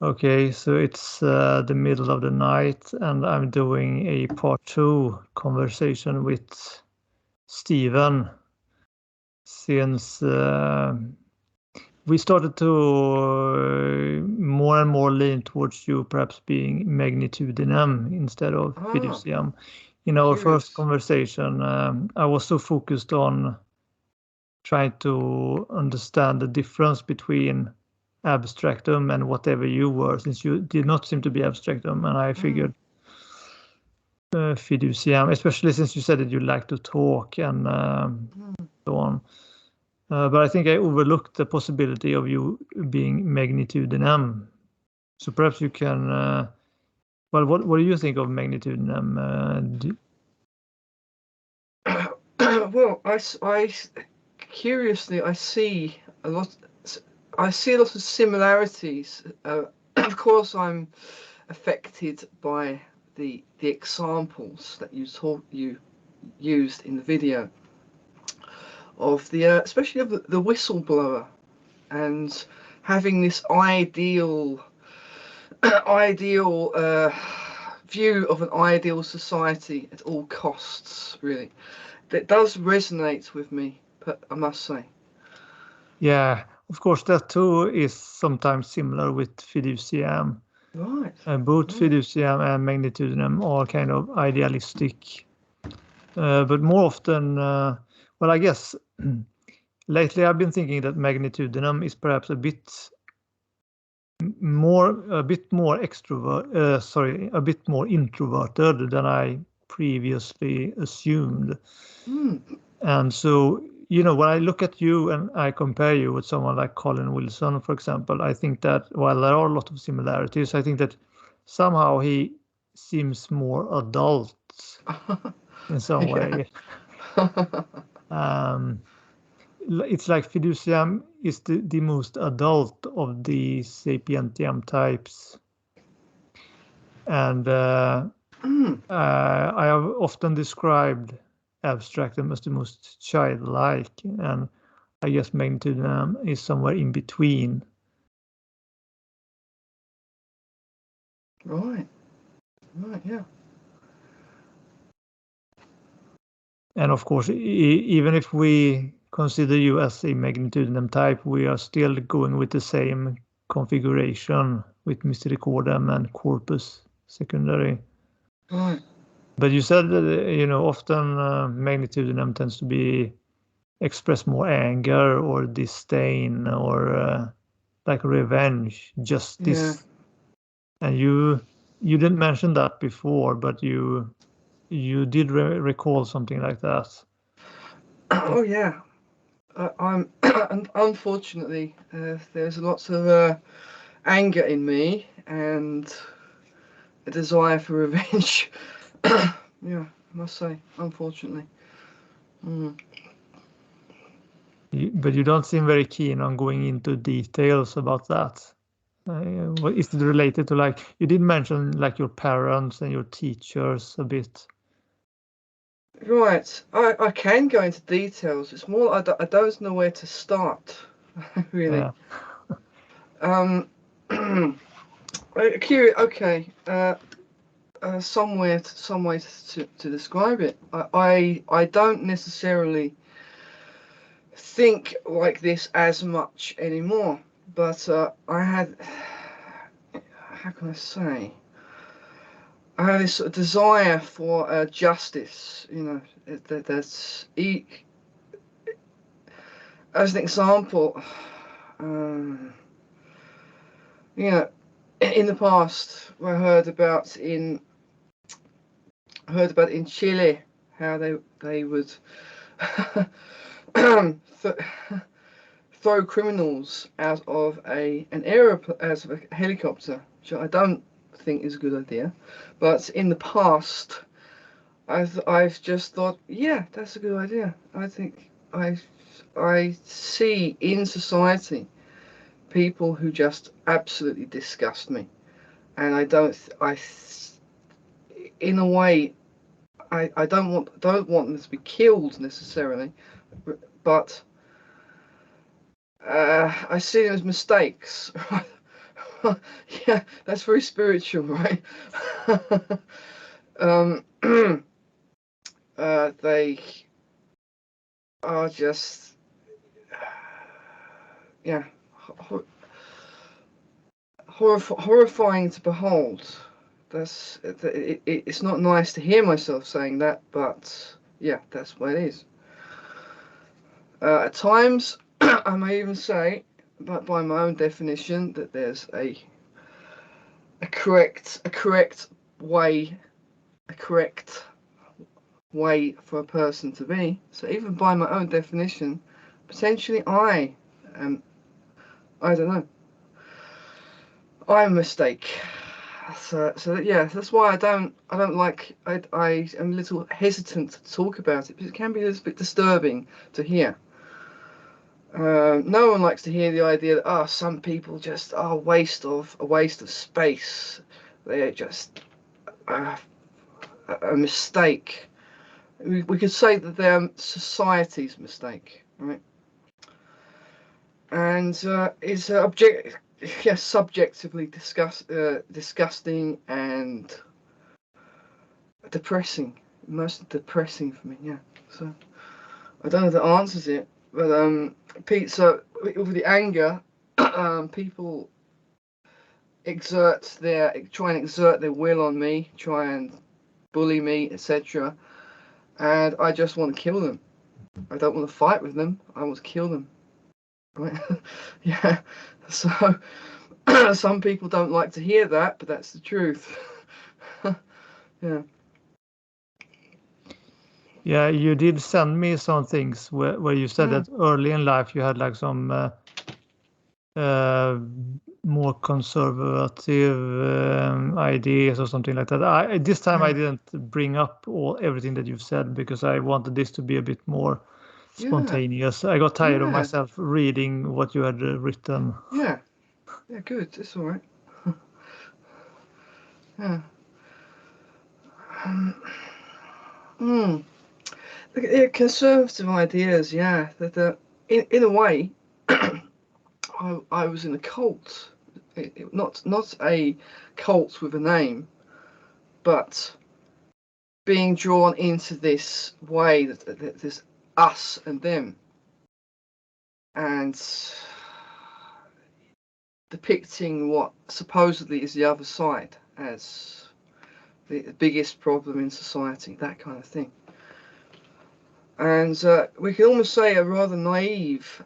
Okay, so it's the middle of the night, and I'm doing a part 2 conversation with Steven, since we started to more and more lean towards you perhaps being Magnitudinem instead of Fiduciam. In our first conversation, I was so focused on trying to understand the difference between abstractum and whatever you were, since you did not seem to be abstractum, and I figured Fiduciam, especially since you said that you like to talk and so on. But I think I overlooked the possibility of you being Magnitudinem. So perhaps you can. Well, what do you think of Magnitudinem? Well, I curiously I see a lot. I see a lot of similarities. Of course, I'm affected by the examples that you used in the video of the especially of the whistleblower, and having this ideal view of an ideal society at all costs. Really, that does resonate with me, but I must say. Yeah, of course, that too is sometimes similar with Fiduciam. Right. Both Fiduciam and Magnitudinem are kind of idealistic, but more often, well, I guess lately I've been thinking that Magnitudinem is perhaps a bit more introverted than I previously assumed. And so, when I look at you and I compare you with someone like Colin Wilson, for example, I think that while there are a lot of similarities, I think that somehow he seems more adult in some way. It's like Fiduciam is the most adult of the Sapientiam types. And I have often described abstractum as the most childlike, and I guess Magnitudinem is somewhere in between. Right. Right. Yeah. And of course, even if we consider you as a Magnitudinem type, we are still going with the same configuration with Misericordem and Corpus Secondary. Right. But you said that, often Magnitudinem tends to be express more anger or disdain or like revenge, justice. Yeah. And you didn't mention that before, but you did recall something like that. Oh yeah. I'm unfortunately there's lots of anger in me and a desire for revenge. Yeah, I must say, unfortunately. But you don't seem very keen on going into details about that. Is it related to, like, you did mention like your parents and your teachers a bit? Right, I can go into details. It's more I don't know where to start, really. Yeah. Curious. Okay. Some way to describe it. I don't necessarily think like this as much anymore, but I had, how can I say, I had this sort of desire for justice. That's as an example. In the past, I heard about in Chile how they would throw criminals out of out of a helicopter, which I don't think is a good idea. But in the past, I've just thought, yeah, that's a good idea. I think I see in society people who just absolutely disgust me, and I don't I in a way I don't want them to be killed necessarily, but I see them as mistakes Yeah, that's very spiritual, right? They are just, yeah, horrifying to behold. It's not nice to hear myself saying that, but yeah, that's what it is. At times, I may even say, but by my own definition, that there's a correct way, a correct way for a person to be. So even by my own definition, potentially I don't know, I'm a mistake. So yeah, that's why I don't like, I am a little hesitant to talk about it, because it can be a little bit disturbing to hear. No one likes to hear the idea that some people just are a waste of space. They're just a mistake. We could say that they're society's mistake, right? And it's subjectively disgusting and depressing. Most depressing for me, yeah. So I don't know if that answers it, but Pete. So with the anger, people try and exert their will on me, try and bully me, etc. And I just want to kill them. I don't want to fight with them. I want to kill them. Right? Yeah. So some people don't like to hear that, but that's the truth. Yeah. Yeah, you did send me some things where you said that early in life you had like some more conservative ideas or something like that. This time I didn't bring up everything that you've said, because I wanted this to be a bit more spontaneous. I got tired of myself reading what you had written. Yeah, good. It's all right. Yeah. Conservative ideas, yeah. That in a way, I was in a cult. Not a cult with a name, but being drawn into this way that there's us and them, and depicting what supposedly is the other side as the biggest problem in society, that kind of thing. And we can almost say a rather naive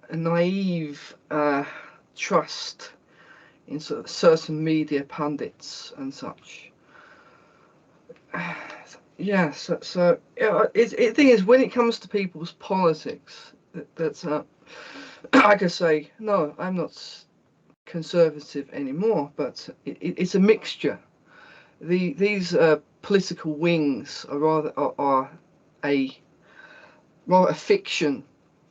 trust in sort of certain media pundits and such. Yeah, so yeah, the thing is, when it comes to people's politics, that's I could say, no, I'm not conservative anymore, but it's a mixture. These political wings are a fiction.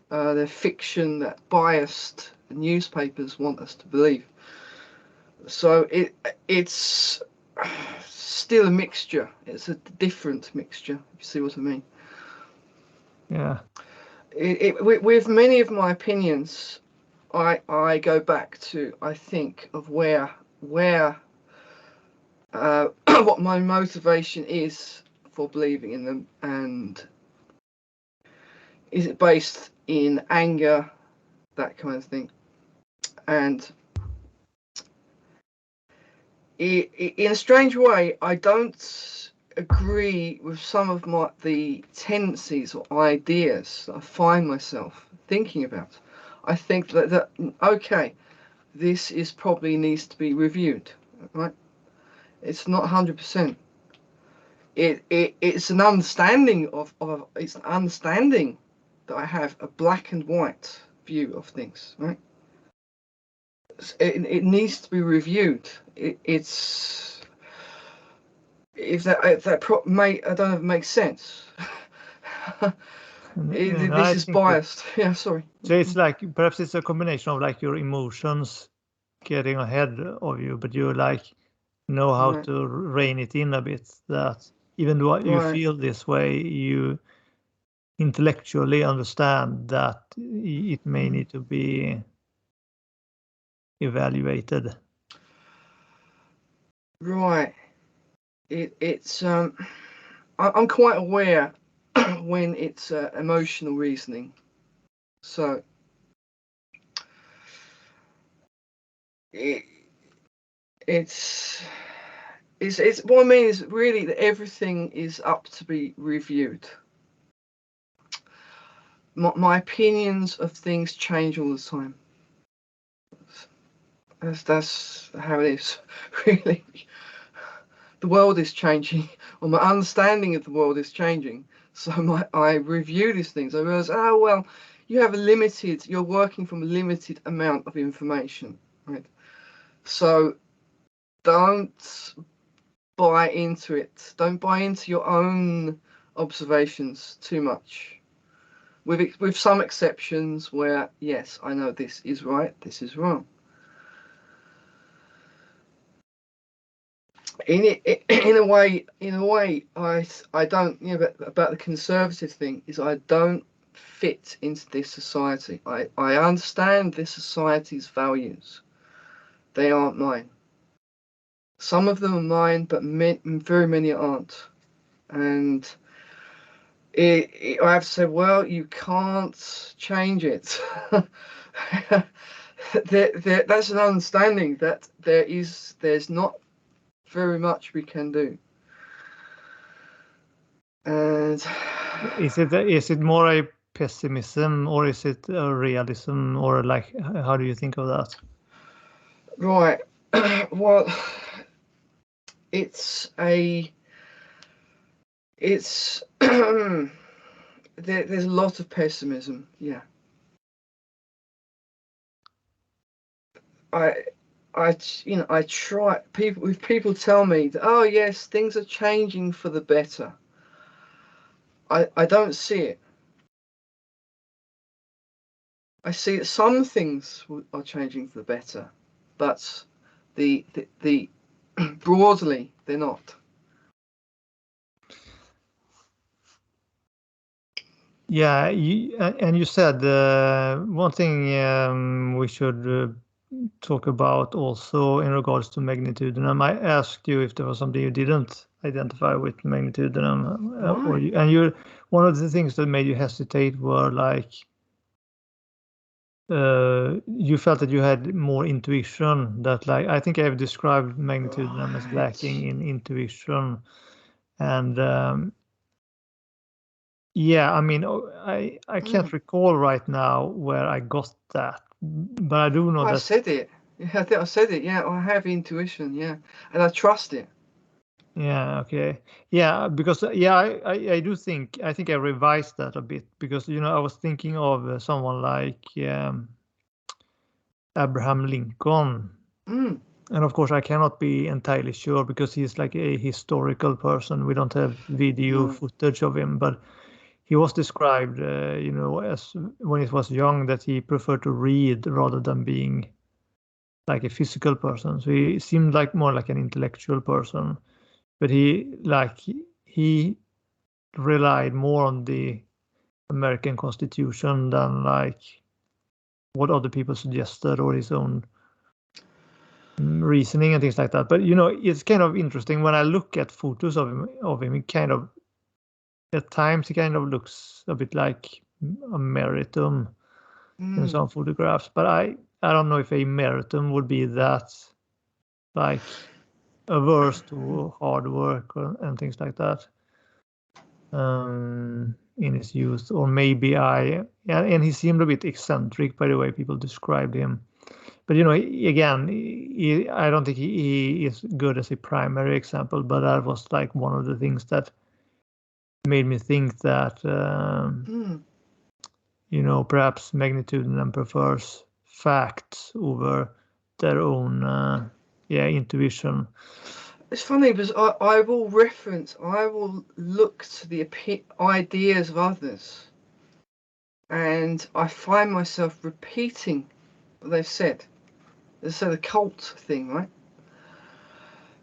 They're fiction that biased newspapers want us to believe. So it's still a mixture. It's a different mixture, if you see what I mean. Yeah. With many of my opinions, I go back to, I think, of where what my motivation is for believing in them, and is it based in anger, that kind of thing. And in a strange way, I don't agree with some of the tendencies or ideas that I find myself thinking about. I think that okay, this is probably needs to be reviewed, right? It's not 100%. It's an understanding it's an understanding that I have a black and white view of things, right? It needs to be reviewed. It's if that I don't know if it makes sense. This is biased. Yeah, sorry. So it's like, perhaps it's a combination of like your emotions getting ahead of you, but you like know how to rein it in a bit, that even though you feel this way, you intellectually understand that it may need to be evaluated. Right. It's I'm quite aware when it's emotional reasoning. So it, it's what I mean is really that everything is up to be reviewed. My opinions of things change all the time. That's how it is, really. The world is changing, or my understanding of the world is changing. So I review these things. I realize, oh well, you're working from a limited amount of information, right? So don't buy into it. Don't buy into your own observations too much. With some exceptions where, yes, I know this is right, this is wrong. In a way, I don't, about the conservative thing is I don't fit into this society. I understand this society's values. They aren't mine. Some of them are mine, but very many aren't. And I have to say, well, you can't change it. That's an understanding that there's not very much we can do. And Is it more a pessimism or is it a realism, or like how do you think of that? right, well, it's there's a lot of pessimism. Yeah, I I try. People tell me that, oh yes, things are changing for the better. I don't see it. I see that some things are changing for the better, but the broadly they're not. Yeah, and you said one thing we should talk about also in regards to Magnitudinem. I asked you if there was something you didn't identify with Magnitudinem, Right. one of the things that made you hesitate were like you felt that you had more intuition. That, like, I think I've described Magnitudinem as lacking Right. in intuition, and yeah, I mean, I can't recall right now where I got that, but I do know I that. said it. Yeah, I think I said it. Yeah, I have intuition. Yeah, and I trust it. Yeah, okay. Yeah, because yeah, I do think I revised that a bit because I was thinking of someone like Abraham Lincoln, Mm. and of course I cannot be entirely sure because he's like a historical person. We don't have video No. footage of him, but he was described, as when he was young that he preferred to read rather than being like a physical person. So he seemed like more like an intellectual person, but he relied more on the American Constitution than like what other people suggested or his own reasoning and things like that. But it's kind of interesting when I look at photos of him. He kind of at times he kind of looks a bit like a Meritum in Mm. some photographs. But I don't know if a Meritum would be that like averse to hard work and things like that in his youth, or maybe yeah, and he seemed a bit eccentric by the way people described him. But again, I don't think he is good as a primary example, but that was like one of the things that made me think that Mm. perhaps Magnitudinem prefers facts over their own intuition. It's funny because I will look to the ideas of others, and I find myself repeating what they've said. So the cult thing, right?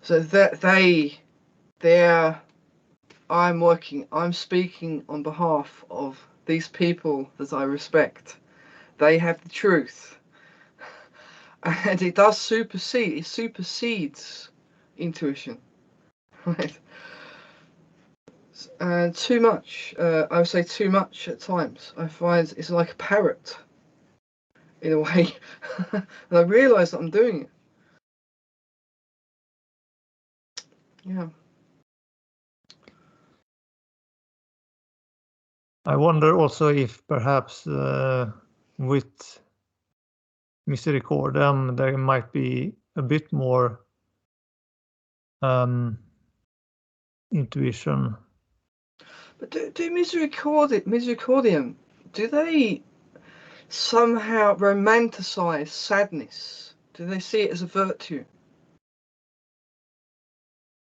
So that they're I'm speaking on behalf of these people that I respect. They have the truth. And it supersedes intuition, right? And too much, I would say too much at times. I find it's like a parrot, in a way. And I realise that I'm doing it. Yeah. I wonder also if perhaps with Misericordem there might be a bit more intuition. But do Misericordium, do they somehow romanticize sadness? Do they see it as a virtue?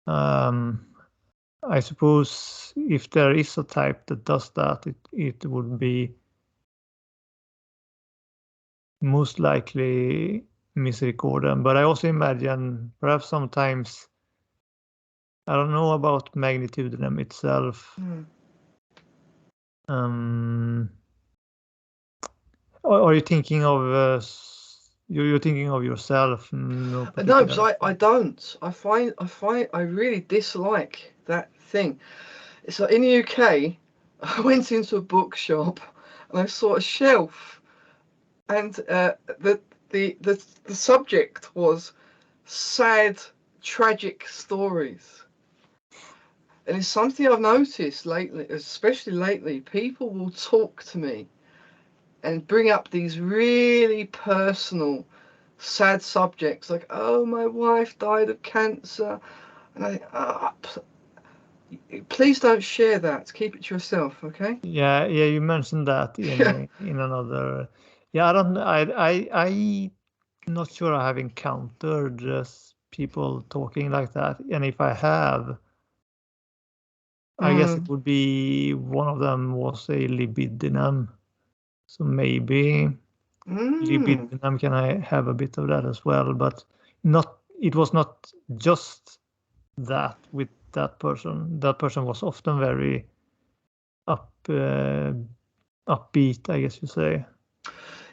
I suppose if there is a type that does that, it would be most likely Misericordem. But I also imagine perhaps sometimes, I don't know about Magnitudinem itself. Are you thinking of you're thinking of yourself? No No, particular. because I don't. I really dislike that thing. It's like in the UK, I went into a bookshop and I saw a shelf, and the subject was sad, tragic stories. And it's something I've noticed lately, especially lately. People will talk to me and bring up these really personal, sad subjects like, oh, my wife died of cancer. And I please don't share that. Keep it to yourself, okay? Yeah, you mentioned that in another. Yeah, I'm not sure I have encountered just people talking like that, and if I have, I guess it would be one of them was a libidinum. So maybe libidinum can I have a bit of that as well, but it was not just that with that person. That person was often very upbeat, I guess you say.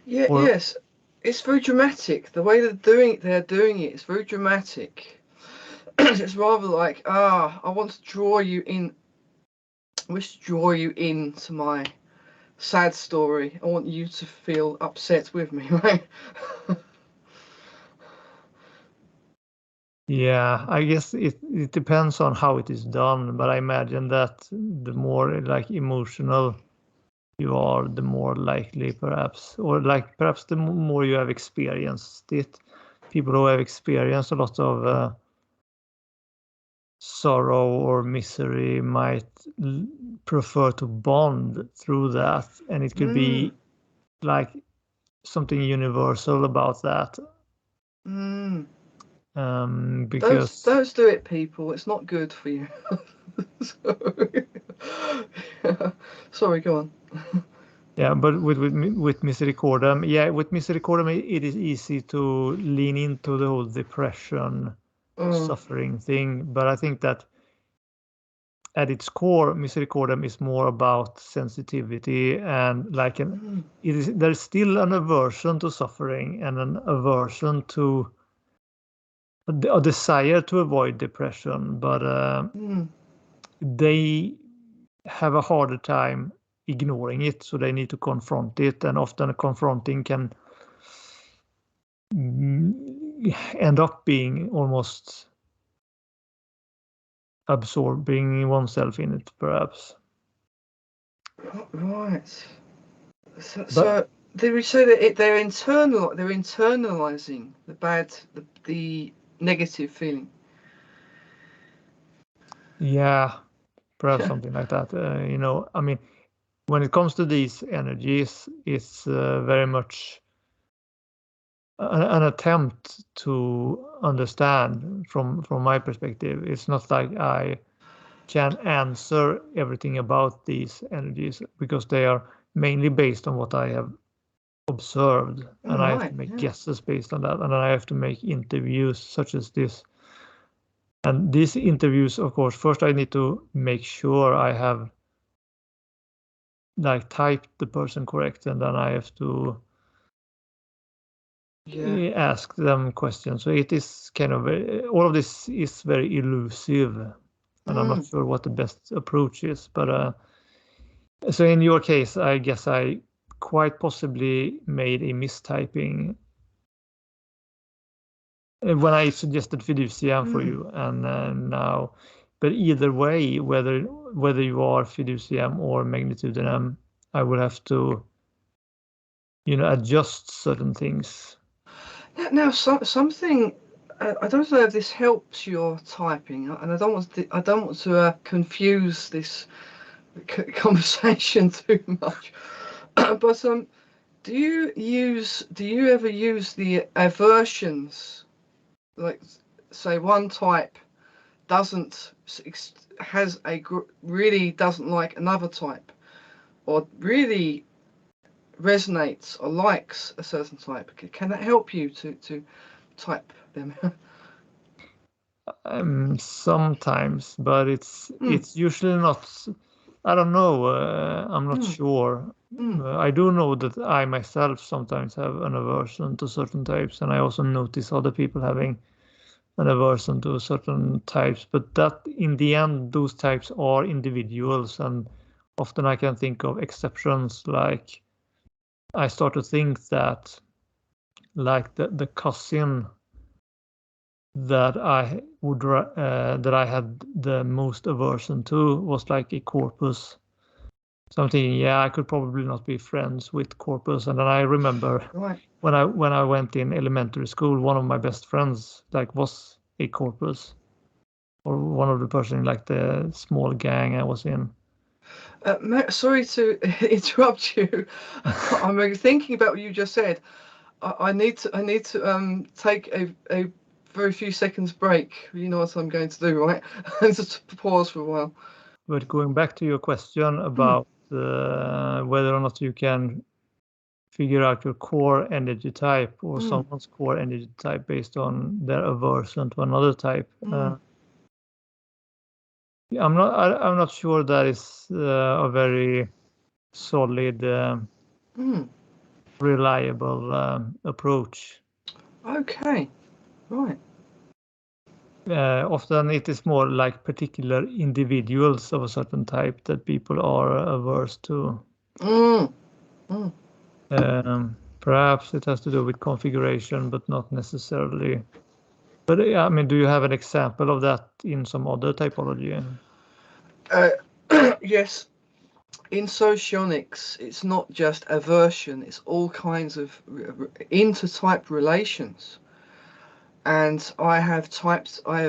Yeah, Or yes. It's very dramatic. The way they're doing it is very dramatic. It's rather like, I want to draw you in. I wish to draw you into my sad story. I want you to feel upset with me, right? yeah, I guess it depends on how it is done, but I imagine that the more like emotional you are, the more likely perhaps, or like perhaps the more you have experienced it. People who have experienced a lot of sorrow or misery might prefer to bond through that, and it could be like something universal about that. Because Don't do it, people. It's not good for you. Sorry. Sorry, go on. yeah, but with Misericordum, with Misericordum, it is easy to lean into the whole depression, suffering thing. But I think that at its core, Misericordum is more about sensitivity and like there's still an aversion to suffering and an aversion to a desire to avoid depression, but they have a harder time ignoring it, so they need to confront it, and often confronting can end up being almost absorbing oneself in it, perhaps. Right. So they would say that they're internalizing the negative feeling. Yeah, perhaps something like that. I mean, when it comes to these energies, it's very much an attempt to understand from my perspective. It's not like I can answer everything about these energies because they are mainly based on what I have observed, and I have to make guesses based on that, and then I have to make interviews such as this. And these interviews, of course, first I need to make sure I have like typed the person correct, and then I have to ask them questions. So it is kind of all of this is very elusive, and I'm not sure what the best approach is. But so in your case, I guess I quite possibly made a mistyping when I suggested Fiduciam for you, and now, but either way, whether you are Fiduciam or Magnitudinem, I will have to, adjust certain things. Now, something I don't know if this helps your typing, and I don't want to confuse this conversation too much. But do you ever use the aversions? Like, say one type really doesn't like another type, or really resonates or likes a certain type. Can that help you to type them? Sometimes, but it's usually not. I don't know. I'm not sure. I do know that I myself sometimes have an aversion to certain types, and I also notice other people having an aversion to certain types. But that, in the end, those types are individuals, and often I can think of exceptions. Like I start to think that, like the cousin that I had the most aversion to was like a corpus. So I'm thinking, yeah, I could probably not be friends with corpus. And then I remember when I went in elementary school, one of my best friends was a corpus, or one of the person in like the small gang I was in. Sorry to interrupt you. I'm thinking about what you just said. I need to take a very few seconds break. You know what I'm going to do, right? Just pause for a while. But going back to your question about whether or not you can figure out your core energy type or someone's core energy type based on their aversion to another type. I'm not sure that is a very solid, reliable approach. Okay, right. Often it is more like particular individuals of a certain type that people are averse to. Perhaps it has to do with configuration, but not necessarily. But I mean, do you have an example of that in some other typology? Yes. In socionics, it's not just aversion, it's all kinds of intertype relations. And I have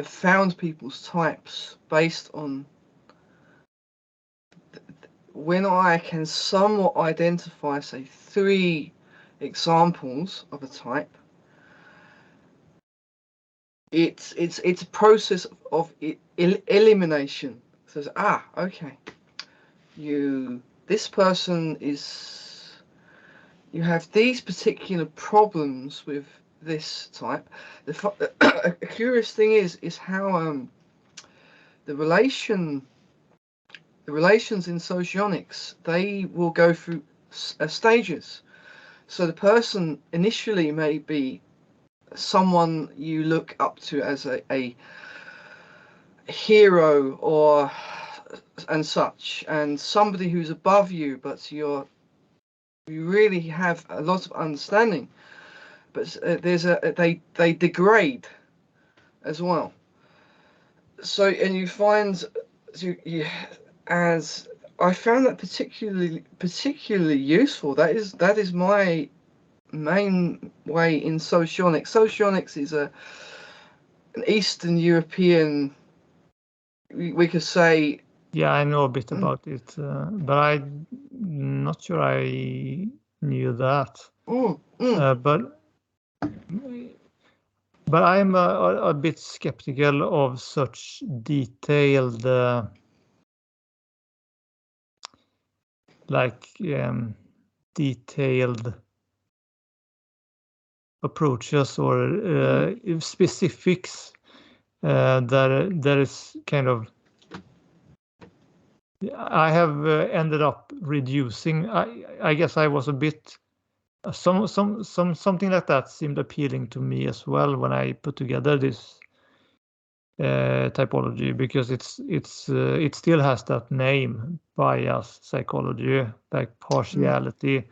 found people's types based on when I can somewhat identify, say, 3 examples of a type. It's a process of elimination. So, okay, this person you have these particular problems with this type. A curious thing is how the relations in socionics, they will go through stages. So the person initially may be someone you look up to as a hero or and such, and somebody who's above you, but you really have a lot of understanding. But they degrade as well. So, and you find as I found that particularly useful. That is my main way in socionics. Socionics is an Eastern European, we could say. Yeah, I know a bit about it, but I'm not sure I knew that. But I'm a bit skeptical of such detailed, detailed approaches or specifics. That is kind of. I have ended up reducing. I guess I was a bit something like that seemed appealing to me as well when I put together this typology, because it still has that name, bias psychology, like partiality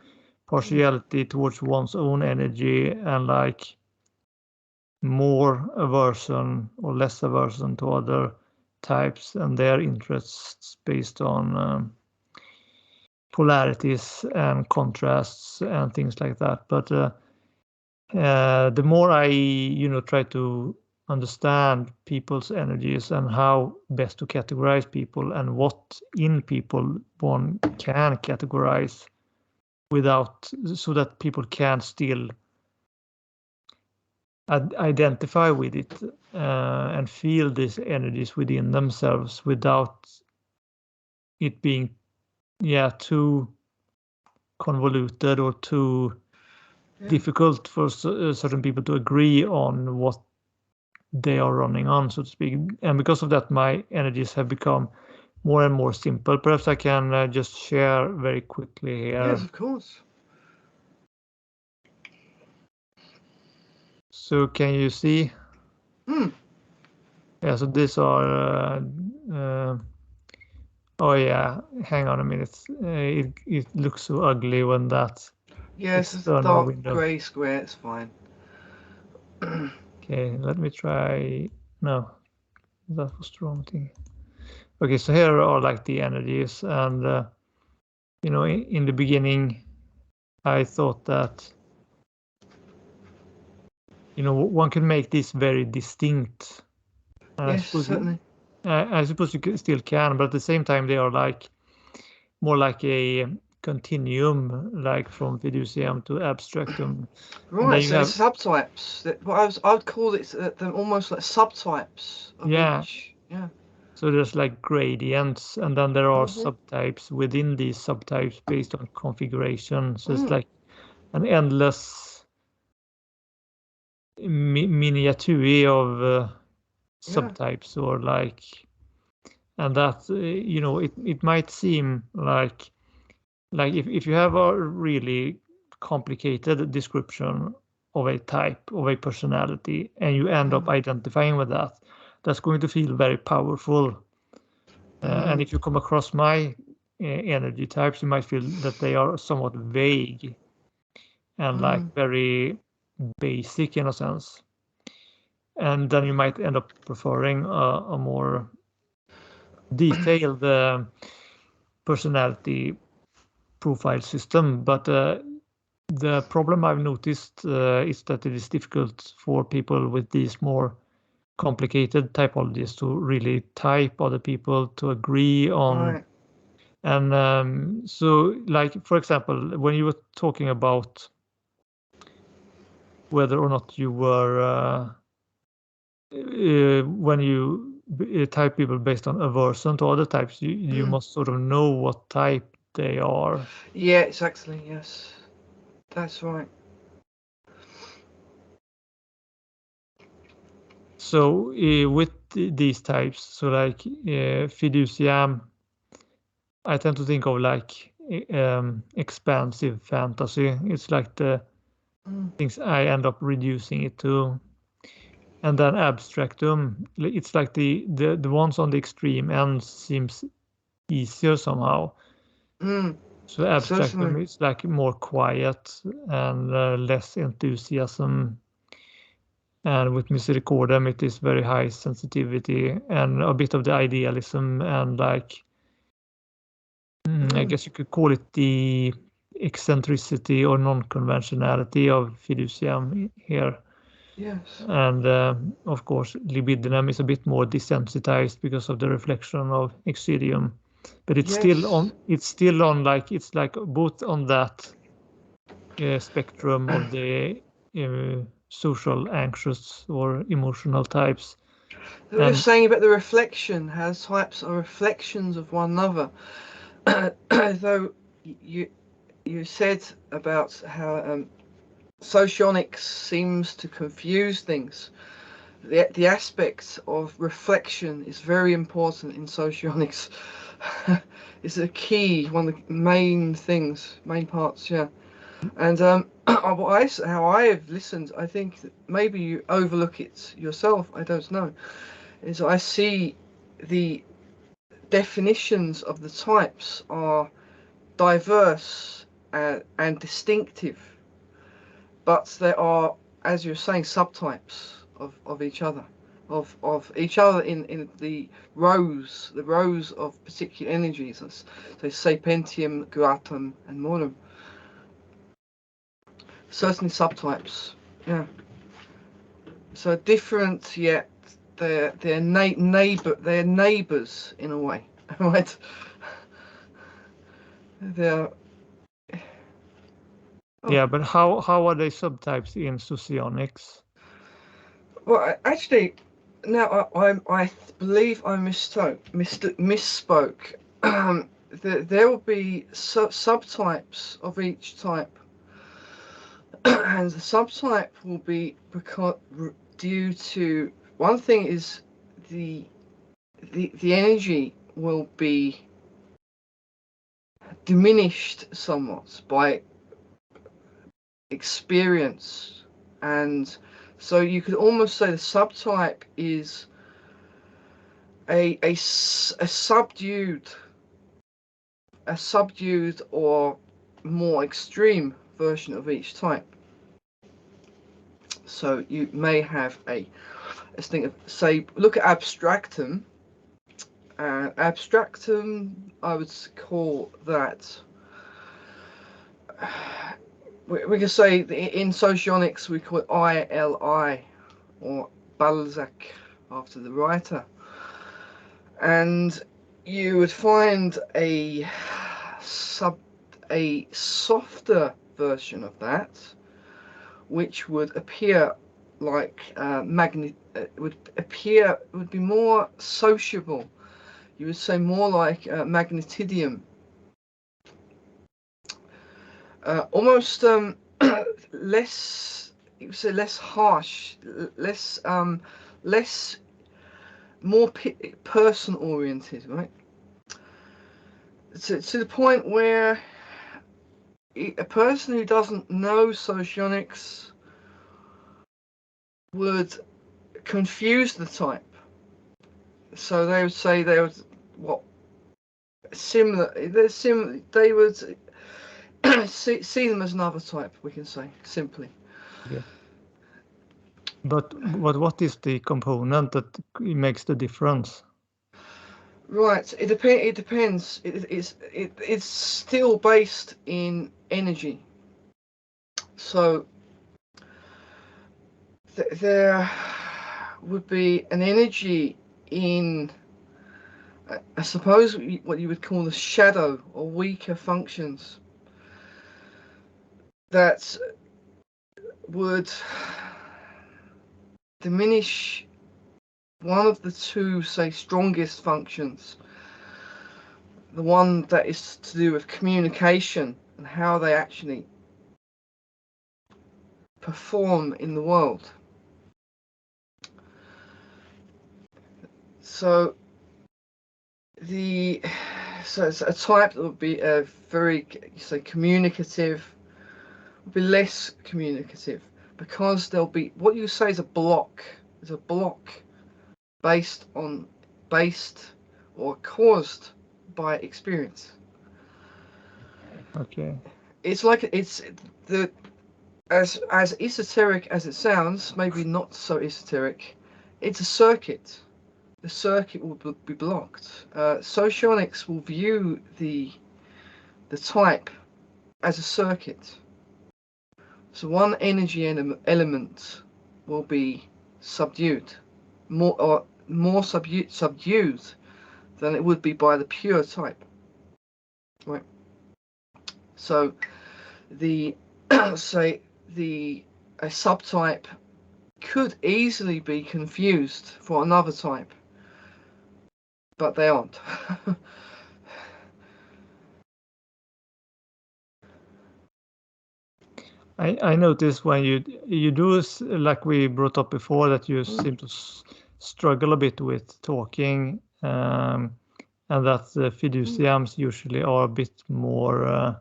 towards one's own energy, and like more aversion or less aversion to other types and their interests based on polarities and contrasts and things like that. But the more I try to understand people's energies and how best to categorize people and what in people one can categorize without, so that people can still identify with it and feel these energies within themselves without it being too convoluted or too difficult for certain people to agree on what they are running on, so to speak. And because of that, my energies have become more and more simple. Perhaps I can just share very quickly here. Yes, of course. So can you see? Yeah, so these are oh yeah, hang on a minute. It looks so ugly when that Yes, it's a external dark window. grey square, it's fine. Okay, let me try. No, that was the wrong thing. Okay, so here are like the energies, and in the beginning I thought that one can make this very distinct. Yes, certainly. I suppose you still can, but at the same time they are like more like a continuum, like from Fiduciam to Abstractum. Right, so it's subtypes. I would call it they're almost like subtypes of each. Yeah. So there's like gradients, and then there are subtypes within these subtypes based on configuration. So it's like an endless miniature of subtypes, or like, and that it might seem like if you have a really complicated description of a type of a personality and you end up identifying with that, that's going to feel very powerful. And if you come across my energy types, you might feel that they are somewhat vague and like very basic in a sense. And then you might end up preferring a more detailed personality profile system. But the problem I've noticed is that it is difficult for people with these more complicated typologies to really type other people to agree on. And so, like, for example, when you were talking about whether or not you were when you type people based on aversion to other types, you must sort of know what type they are. Yeah, exactly. Yes, that's right. So with these types, so like Fiduciam, I tend to think of like expansive fantasy. It's like the things I end up reducing it to. And then Abstractum, it's like the ones on the extreme end seems easier somehow. So Abstractum is like more quiet and less enthusiasm. And with Misericordem, it is very high sensitivity and a bit of the idealism, and like I guess you could call it the eccentricity or non-conventionality of Fiduciam here. Yes. And of course, Libidinem is a bit more desensitized because of the reflection of Excidium, but it's still on. It's still on, like it's like both on that spectrum of the social, anxious, or emotional types. We were saying about the reflection, how types are reflections of one another. Though you said about how socionics seems to confuse things. The aspect of reflection is very important in socionics. It's a key, one of the main things, main parts, yeah. And how I have listened, I think that maybe you overlook it yourself, I don't know, is I see the definitions of the types are diverse and distinctive, but there are, as you're saying, subtypes of each other, of each other in the rows of particular energies. So sapentium, gratum, and morum. Certainly subtypes, yeah. So different, yet they're neighbors in a way, right? They're Yeah, but how are they subtypes in socionics? well, actually, now I believe I misspoke. There will be subtypes of each type, and the subtype will be due to one thing is the energy will be diminished somewhat by experience, and so you could almost say the subtype is a subdued or more extreme version of each type. So you may have let's think of, say, look at abstractum. Abstractum, I would call that, we can say in socionics we call it ILI, or Balzac, after the writer. And you would find a softer version of that, which would appear like would be more sociable. You would say more like Magnitudinem, almost less. You would say less harsh, less more person oriented, right? To the point where a person who doesn't know socionics would confuse the type. So they would say they would similar. They would see them as another type. We can say simply. Yeah. But what is the component that makes the difference? Right. It depends. It's still based in energy. So there would be an energy in, I suppose, what you would call the shadow or weaker functions that would diminish one of the two, say, strongest functions, the one that is to do with communication and how they actually perform in the world. So it's a type that would be a very, say, communicative, would be less communicative, because there'll be what you say is a block. There's a block based or caused by experience. Okay. It's like it's the as esoteric as it sounds, maybe not so esoteric. It's a circuit. The circuit will be blocked. Socionics will view the type as a circuit. So one energy element will be subdued, more subdued than it would be by the pure type. Right. So the say a subtype could easily be confused for another type, but they aren't. I noticed when you do, like we brought up before, that you seem to struggle a bit with talking, and that the fiduciams usually are a bit more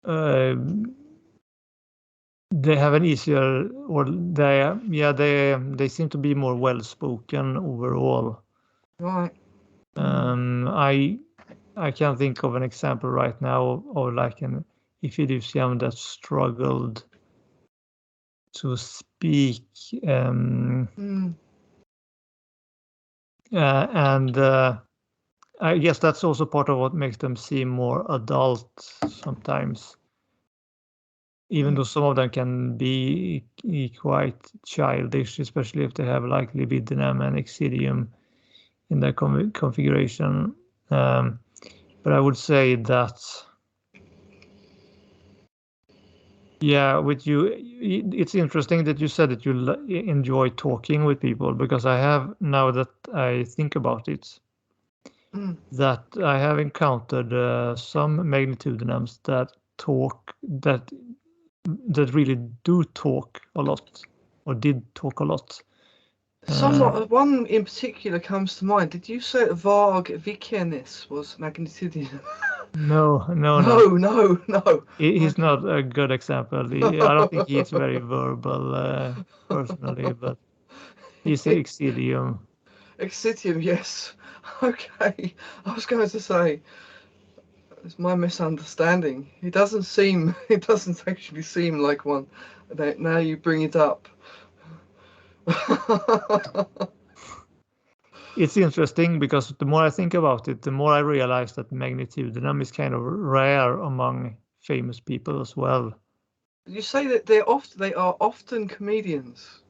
they have an easier, or they seem to be more well spoken overall. Right. I can't think of an example right now of like an Fiduciam that struggled to speak, and I guess that's also part of what makes them seem more adult sometimes, even though some of them can be quite childish, especially if they have like Libidinem and Excidium in their configuration. But I would say that, yeah, with you, it's interesting that you said that you enjoy talking with people, because I have, now that I think about it, that I have encountered some magnitudinums that really do talk a lot, or did talk a lot. One in particular comes to mind. Did you say that Varg Vikernes was Magnitudinem? No. No. He's Okay. not a good example. I don't think he's very verbal personally, but he's Excidium. Excidium, yes. Okay. I was going to say, it's my misunderstanding. It doesn't actually seem like one. Now you bring it up. It's interesting because the more I think about it, the more I realize that magnitudinem is kind of rare among famous people as well. You say that they are often comedians.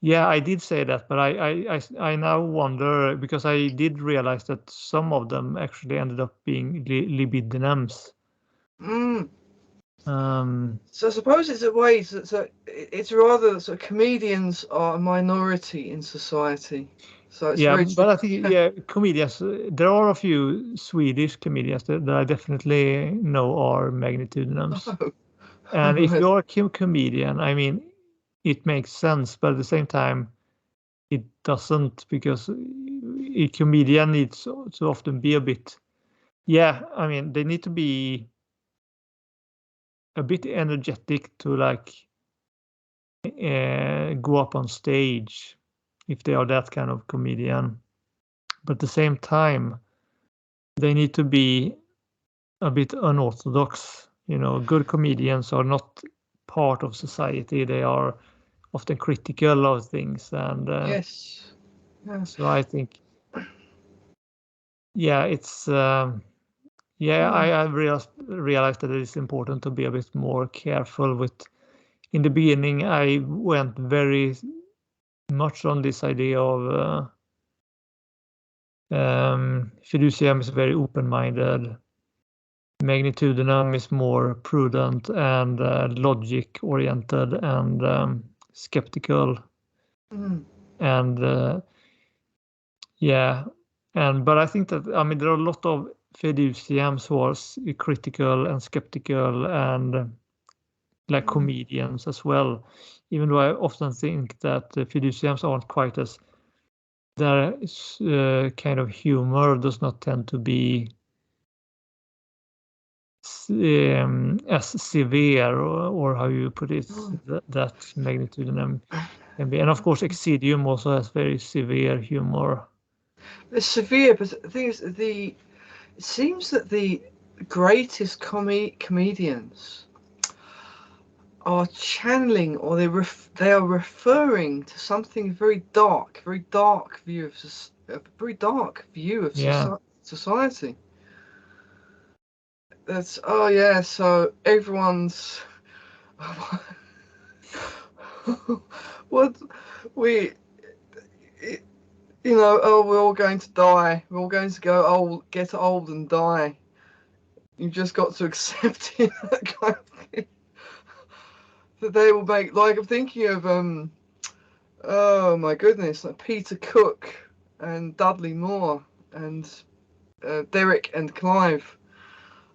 Yeah, I did say that, but I now wonder, because I did realize that some of them actually ended up being libidinums. So I suppose it's a way. So it's rather sort of comedians are a minority in society. So it's Yeah, very but I think comedians. There are a few Swedish comedians that I definitely know are magnitudinums. Oh. And if Right. you're a comedian, I mean, it makes sense, but at the same time, it doesn't, because a comedian needs to often be a bit. Yeah, I mean, they need to be a bit energetic to like go up on stage if they are that kind of comedian. But at the same time, they need to be a bit unorthodox. Good comedians are not part of society. They are often critical of things, and Yes. Yeah. so I think, yeah, it's I realized that it is important to be a bit more careful with. In the beginning, I went very much on this idea of Fiduciam is very open-minded. Magnitudinem is more prudent and logic-oriented and skeptical. And but I think that, I mean, there are a lot of Fiduciams who are critical and skeptical and like comedians as well. Even though I often think that the Fiduciams aren't quite as, their kind of humor does not tend to be as severe, or how you put it, that Magnitudinem can be. And of course, Excidium also has very severe humor. It's severe, but the thing is, it seems that the greatest comedians are channeling, or they are referring to something very dark view of a very dark view of society. That's so everyone's what we we're all going to die, we're all going to go old, get old and die. You've just got to accept it, that kind of thing. That they will make, like, I'm thinking of oh my goodness, like Peter Cook and Dudley Moore and Derek and Clive.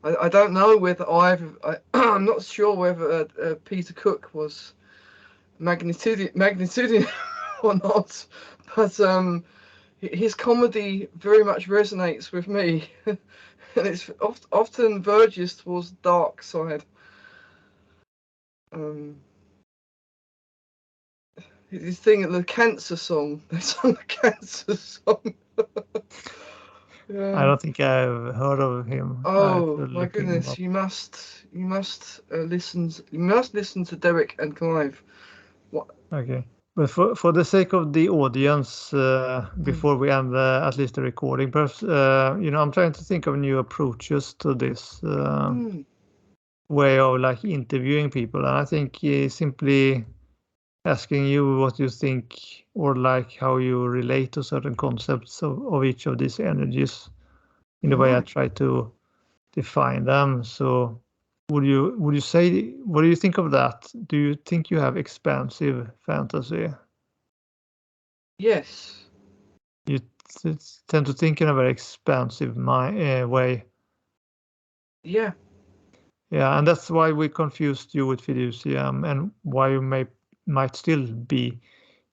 I don't know whether I'm not sure whether Peter Cook was magnitude or not, but his comedy very much resonates with me. and it's often verges towards the dark side. His thing, the cancer song. They sung the cancer song. I don't think I've heard of him. I have to Oh my look him goodness! up. You must listen. You must listen to Derek and Clive. What? Okay. But for the sake of the audience, before we end at least the recording, perhaps I'm trying to think of new approaches to this way of like interviewing people, and I think simply asking you what you think or like how you relate to certain concepts of each of these energies in the way I try to define them. So would you say, what do you think of that? Do you think you have expansive fantasy? Yes. You tend to think in a very expansive way. Yeah. Yeah, and that's why we confused you with Fiduciam, and why you might still be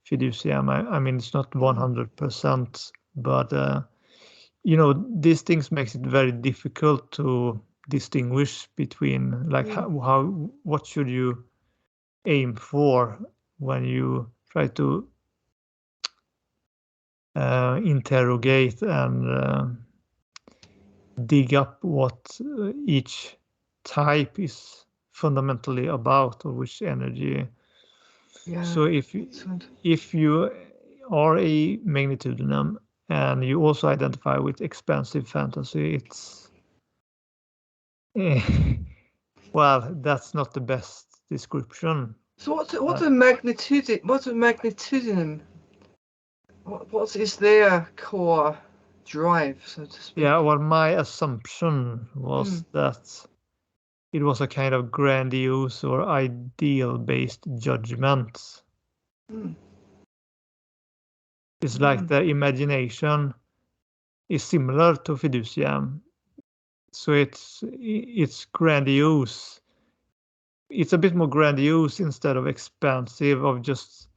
Fiduciam. I mean, it's not 100%, but these things makes it very difficult to distinguish between like what should you aim for when you try to interrogate and dig up what each type is fundamentally about, or which energy. Yeah. So if you are a magnitudinem and you also identify with expansive fantasy, it's well, that's not the best description. So what's a magnitude? What's a magnitudinem? What is their core drive, so to speak? Yeah, well, my assumption was that it was a kind of grandiose or ideal-based judgment. It's like the imagination is similar to Fiduciam. So it's grandiose. It's a bit more grandiose instead of expansive, of just,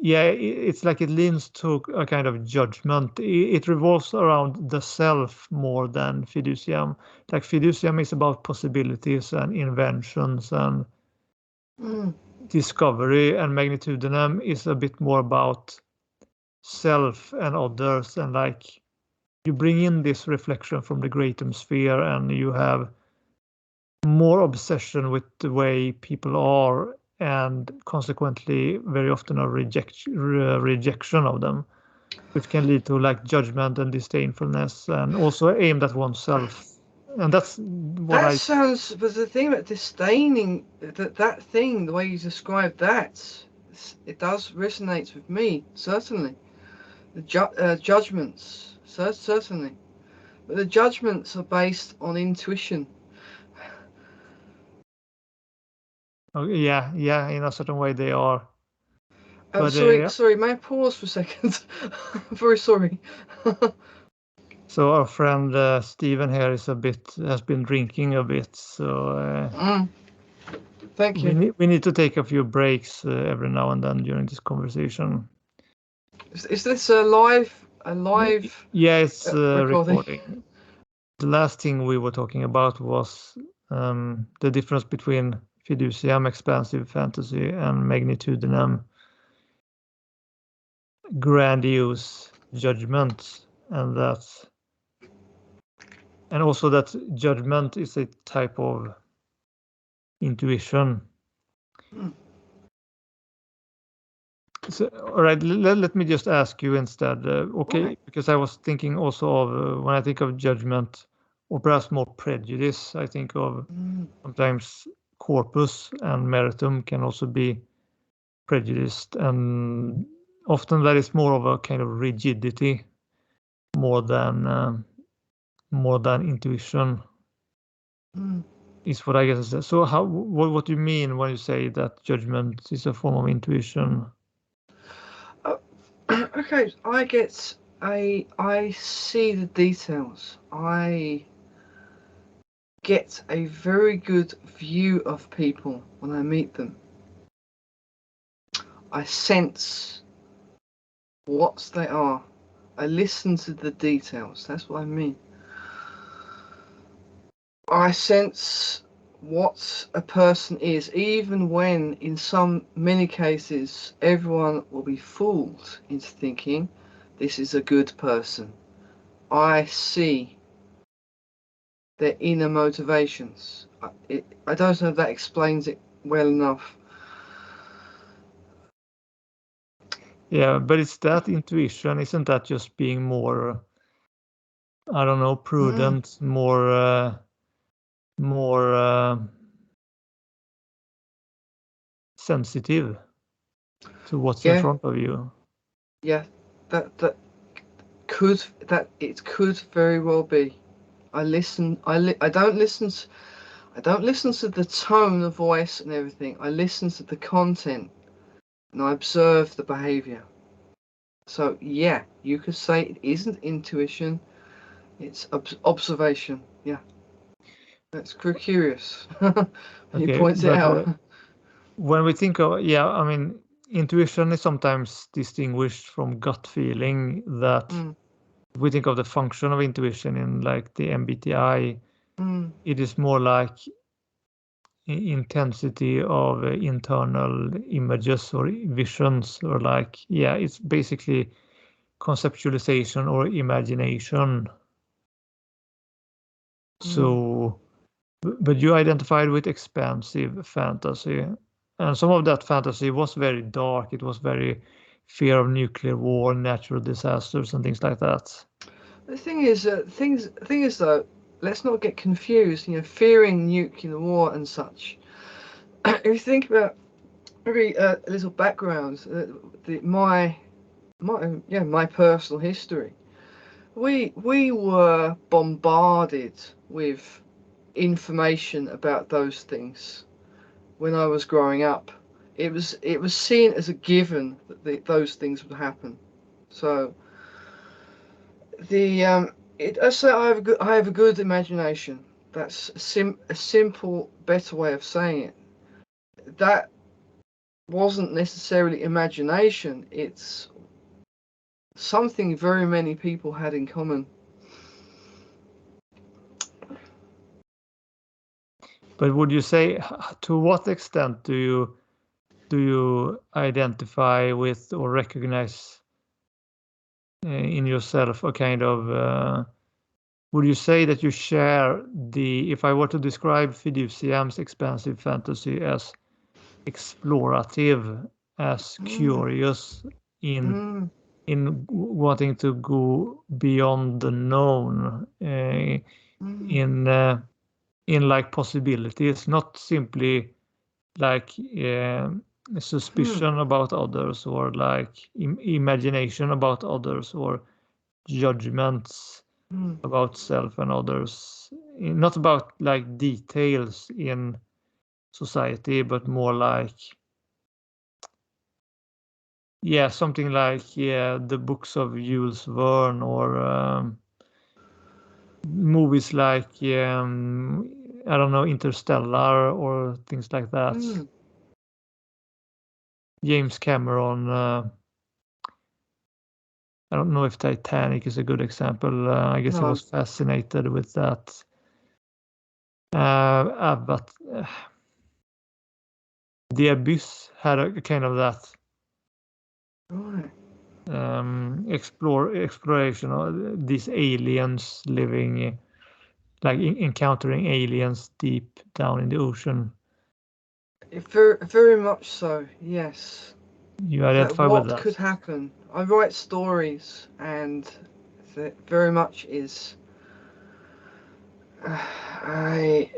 yeah, it's like it leans to a kind of judgment. It revolves around the self more than Fiduciam. Like Fiduciam is about possibilities and inventions and discovery, and Magnitudinem is a bit more about self and others, and like you bring in this reflection from the greater sphere, and you have more obsession with the way people are, and consequently very often a rejection of them, which can lead to like judgment and disdainfulness, and also aimed at oneself. And that's what That sounds. But the thing about disdaining that thing, the way you describe that, it does resonate with me, certainly. The judgments, certainly, but the judgments are based on intuition. Oh, yeah, in a certain way they are. Oh, But sorry, may I pause for a second? I'm very sorry. so our friend Stephen here has been drinking a bit, so Thank you. we need to take a few breaks every now and then during this conversation. Is this a live Yeah, it's recording? recording. The last thing we were talking about was the difference between Fiduciam, expansive fantasy, and Magnitudinem, grandiose judgment, and also that judgment is a type of intuition. So, all right, let me just ask you instead, okay, Right. because I was thinking also of when I think of judgment, or perhaps more prejudice, I think of sometimes corpus and meritum can also be prejudiced, and often that is more of a kind of rigidity more than intuition. Is what I guess. So what do you mean when you say that judgment is a form of intuition? Okay, I see the details. I get a very good view of people when I meet them. I sense what they are. I listen to the details. That's what I mean. I sense what a person is, even when in many cases everyone will be fooled into thinking this is a good person. I see their inner motivations. I don't know if that explains it well enough. Yeah, but it's that intuition, isn't that just being more, I don't know, prudent, more sensitive to what's in Yeah, front of you? yeah, that it could very well be. I don't listen. I don't listen to the tone of voice and everything. I listen to the content and I observe the behavior. So yeah, you could say it isn't intuition, it's observation. Yeah, that's curious. He Okay, points it but out. when we think of, yeah, I mean, intuition is sometimes distinguished from gut feeling. That Mm, we think of the function of intuition in like the MBTI, mm, it is more like intensity of internal images or visions, or like, yeah, it's basically conceptualization or imagination. mm. So, but you identified with expansive fantasy, and some of that fantasy was very dark. It was very fear of nuclear war, natural disasters, and things like that. The thing is, thing is though, let's not get confused. You know, fearing nuclear war and such. If you think about maybe a little background, my personal history. We were bombarded with information about those things when I was growing up. It was seen as a given that those things would happen. So the I say I have a good imagination. That's a simple, better way of saying it. That wasn't necessarily imagination. It's something very many people had in common. But would you say, to what extent do you identify with or recognize in yourself a kind of, would you say that you share the, if I were to describe Fiduciam's expansive fantasy as explorative, as Mm, curious, in mm, wanting to go beyond the known, mm, in like possibilities, not simply like hmm, suspicion about others, or like imagination about others, or judgments mm, about self and others, not about like details in society, but more like, yeah, something like, yeah, the books of Jules Verne, or movies like, I don't know, Interstellar, or things like that. mm. James Cameron, I don't know if Titanic is a good example. I guess he was No, fascinated with that. But The Abyss had a kind of that right. exploration of these aliens living, like encountering aliens deep down in the ocean. Very, very much so. Yes. You That identify with what that. could happen. I write stories, and that very much is a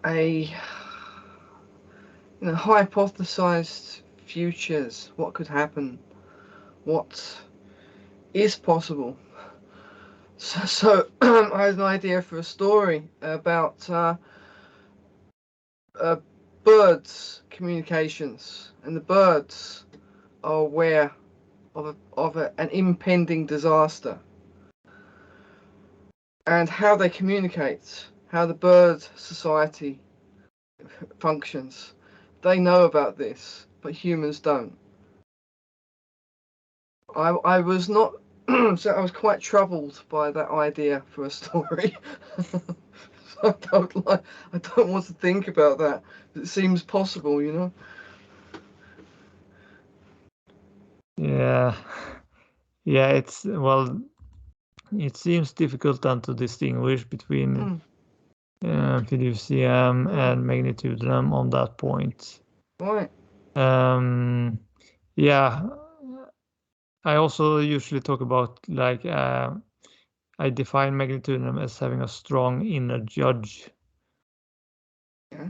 a hypothesized futures. What could happen? What is possible? So I had an idea for a story about uh, birds' communications, and the birds are aware an impending disaster, and how they communicate, how the bird society functions. They know about this, but humans don't. I was not, so I was quite troubled by that idea for a story. I don't like. I don't want to think about that. It seems possible, you know. Yeah, yeah. It seems difficult then to distinguish between Fiduciam and Magnitudinem on that point. Right. Yeah, I also usually talk about like I define Magnitudinem as having a strong inner judge. Yeah.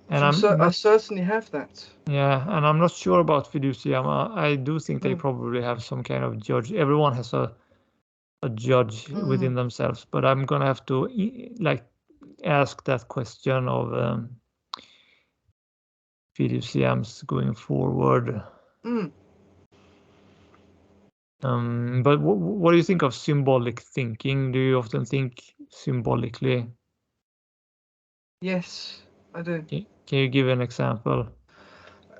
And I'm I not, certainly have that. yeah, and I'm not sure about Fiduciam. I do think they Mm. probably have some kind of judge. Everyone has a judge within themselves, but I'm gonna have to like ask that question of Fiduciams going forward. Mm. But what do you think of symbolic thinking? Do you often think symbolically? Yes, I do. Can you give an example?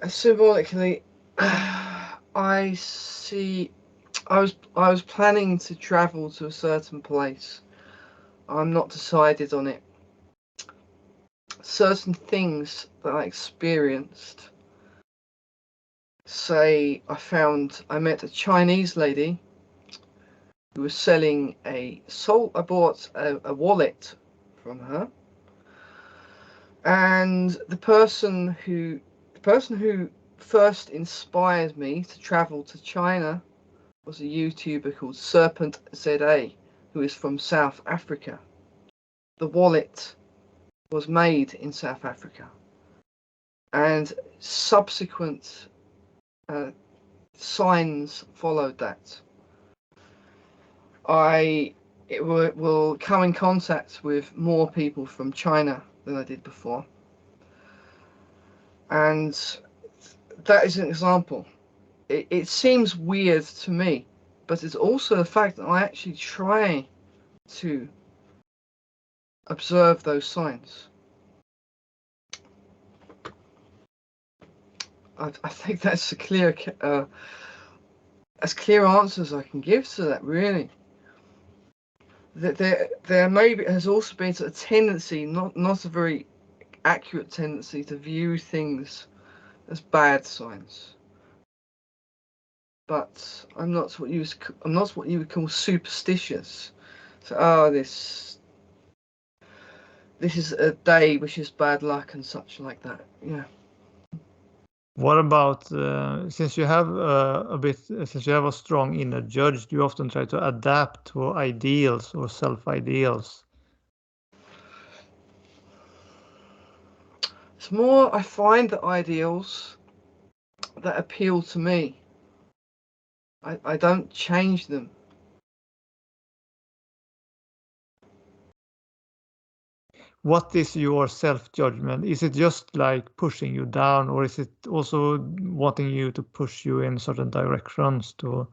Symbolically, I see. I was planning to travel to a certain place. I'm not decided on it. Certain things that I experienced. Say, I met a Chinese lady who was selling I bought a wallet from her, and the person who first inspired me to travel to China was a YouTuber called Serpent ZA, who is from South Africa. The wallet was made in South Africa, and subsequent signs followed that. Will come in contact with more people from China than I did before, and that is an example. It seems weird to me, but it's also the fact that I actually try to observe those signs. I think that's as clear answer as I can give to that, really. That there maybe has also been a tendency, not a very accurate tendency, to view things as bad signs. But I'm not what you would call superstitious. So, this is a day which is bad luck and such like that. Yeah. What about since you have since you have a strong inner judge, do you often try to adapt to ideals or self-ideals? It's more I find the ideals that appeal to me. I don't change them. What is your self-judgment? Is it just like pushing you down, or is it also wanting you to push you in certain directions to?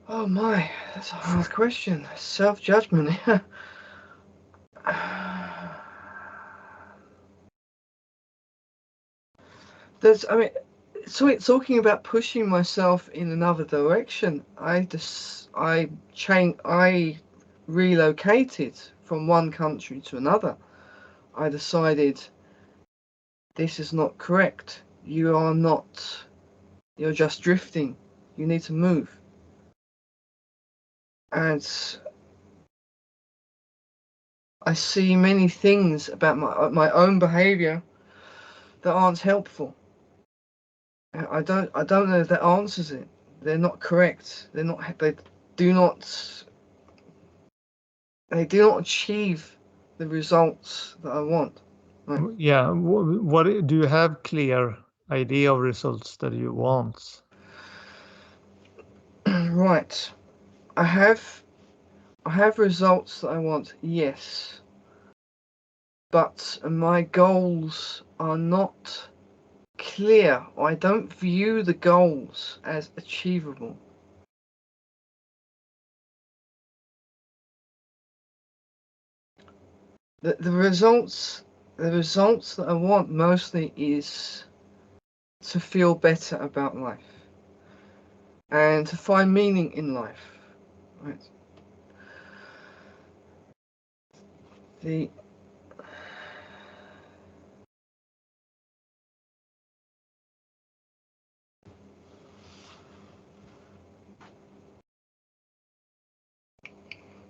Oh my, that's a hard question. Self-judgment. I mean, so it's talking about pushing myself in another direction. I relocated from one country to another. I decided this is not correct. You're just drifting. You need to move. And I see many things about my own behavior that aren't helpful. I don't know if that answers it. They're not correct. Do not they do not achieve the results that I want. Right. Yeah, what do you have clear idea of results that you want? Right. I have results that I want, yes. But my goals are not clear. I don't view the goals as achievable. The results that I want mostly is to feel better about life and to find meaning in life. Right. the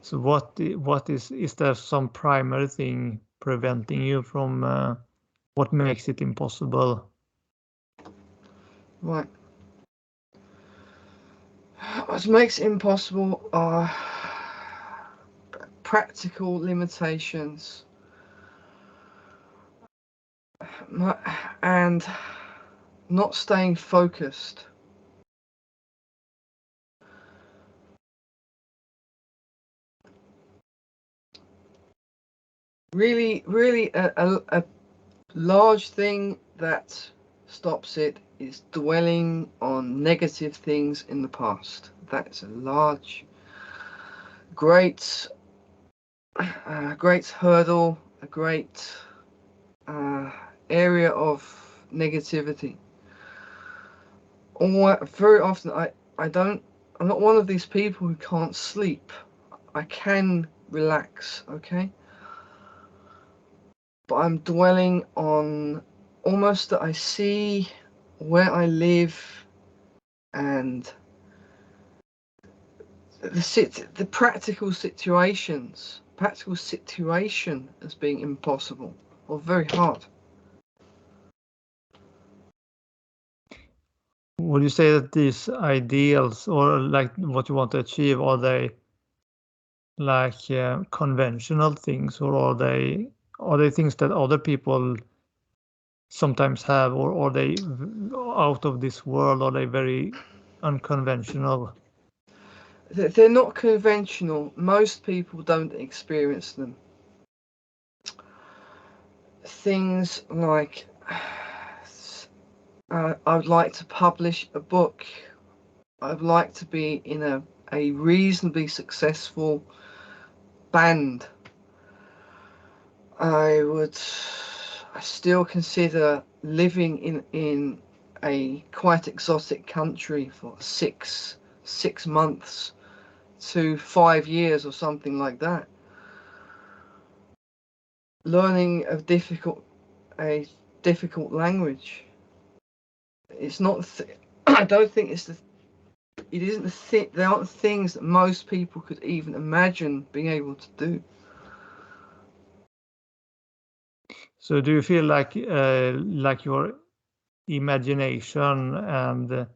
So what is there some primary thing preventing you from what makes it impossible? right. What makes it impossible are practical limitations and not staying focused. Really, a large thing that stops it is dwelling on negative things in the past. That's a large, great hurdle, a great area of negativity. Very often, I'm not one of these people who can't sleep. I can relax, okay? But I'm dwelling on almost that I see where I live and the practical situation as being impossible or very hard. Would you say that these ideals or like what you want to achieve, are they like conventional things, or are they things that other people sometimes have, or are they out of this world? Are they very unconventional? They're not conventional. Most people don't experience them. Things like I would like to publish a book. I'd like to be in a reasonably successful band. I still consider living in a quite exotic country for six months to 5 years or something like that. Learning a difficult language. It's not. I don't think it's the. It isn't the. There aren't things that most people could even imagine being able to do. So do you feel like your imagination and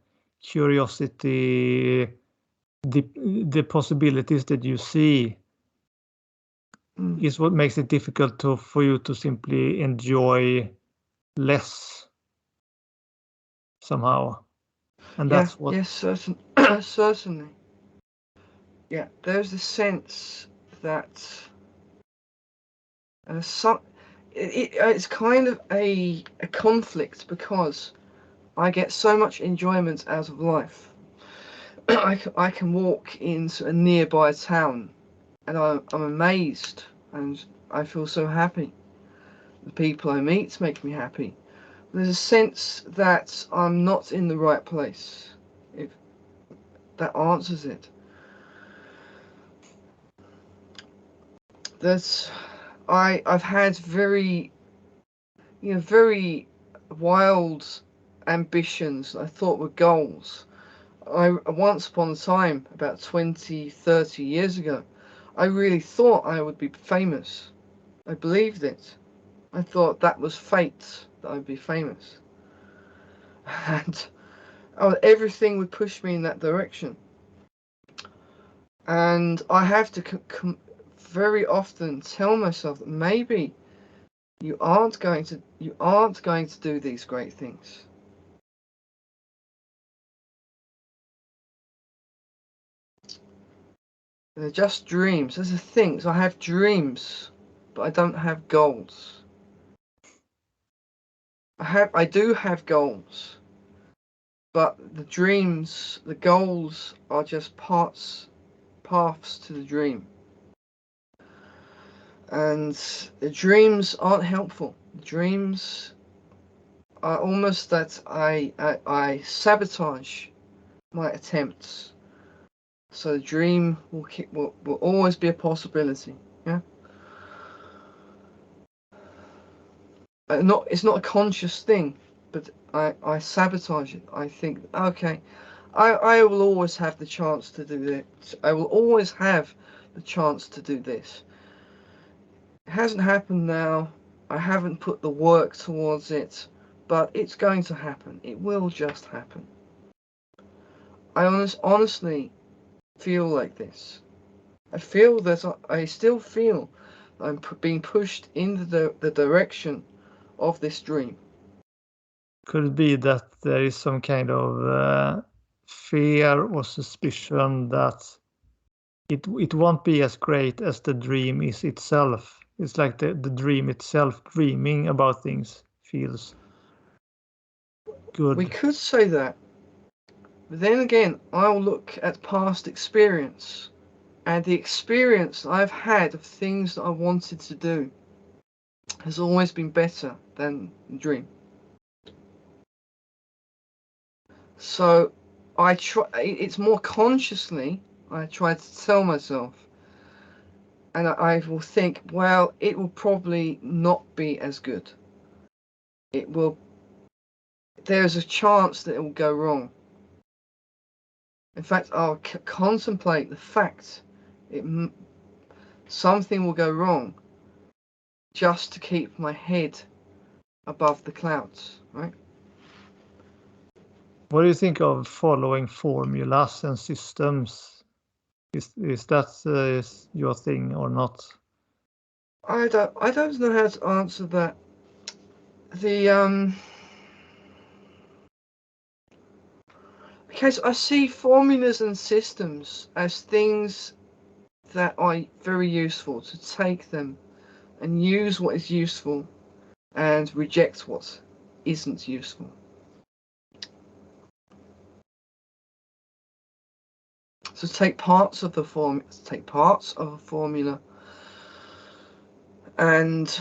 curiosity, the possibilities that you see, is what makes it difficult for you to simply enjoy less somehow? And Yeah, that's what. yes, certainly. Yeah, there's a sense that it's kind of a conflict because I get so much enjoyment out of life. I can walk into a nearby town and I'm amazed and I feel so happy. The people I meet make me happy. There's a sense that I'm not in the right place. If that answers it. That's I've had very very wild ambitions I thought were goals. Once upon a time, about 20, 30 years ago, I really thought I would be famous. I believed it. I thought that was fate, that I'd be famous. And everything would push me in that direction. And I have to very often tell myself that maybe you aren't going to do these great things. They're just dreams. There's a thing. So I have dreams, but I don't have goals. I do have goals, but the dreams, the goals are just paths to the dream. And the dreams aren't helpful. The dreams are almost that I sabotage my attempts. So the dream will always be a possibility. Yeah. it's not a conscious thing, but I sabotage it. I think, okay, I will always have the chance to do this. I will always have the chance to do this. It hasn't happened now. I haven't put the work towards it, but it's going to happen. It will just happen. I honestly feel like this. I feel that I still feel I'm being pushed into the direction of this dream. Could it be that there is some kind of fear or suspicion that it won't be as great as the dream is itself? It's like the dream itself, dreaming about things feels good. We could say that. But then again, I'll look at past experience and the experience I've had of things that I wanted to do has always been better than the dream. So I try. It's more consciously I try to tell myself, and I will think, well, it will probably not be as good. It will. There's a chance that it will go wrong. In fact, I'll contemplate the fact something will go wrong just to keep my head above the clouds, right? What do you think of following formulas and systems? Is that is your thing or not? I don't know how to answer that. The because I see formulas and systems as things that are very useful, to take them and use what is useful and reject what isn't useful. So take parts of a formula and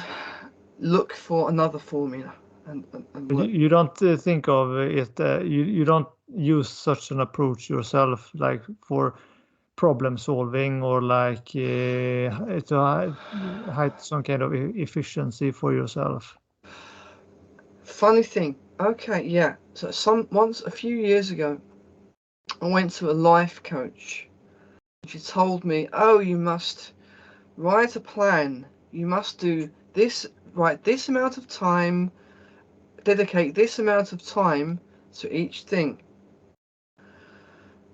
look for another formula and work. You don't think of it. You don't use such an approach yourself, like for problem solving or like to hide some kind of efficiency for yourself. Funny thing. Okay, yeah. So a few years ago, I went to a life coach. She told me, "Oh, you must write a plan. You must do this, write this amount of time, dedicate this amount of time to each thing."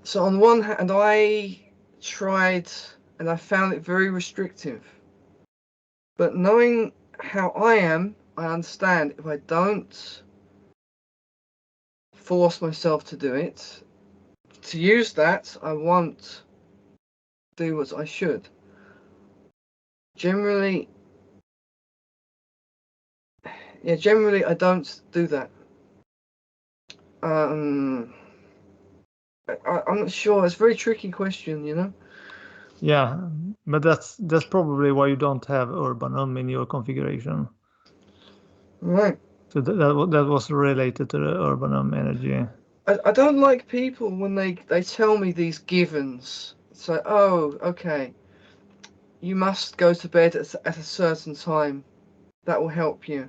So on one hand, I tried and I found it very restrictive. But knowing how I am, I understand if I don't force myself to do it, to use that, I won't do what I should. Generally I don't do that. I'm not sure. It's a very tricky question, you know. Yeah, but that's probably why you don't have Urbanum in your configuration. Right. So that was related to the Urbanum energy. I don't like people when they tell me these givens. It's like, oh, okay, you must go to bed at a certain time. That will help you.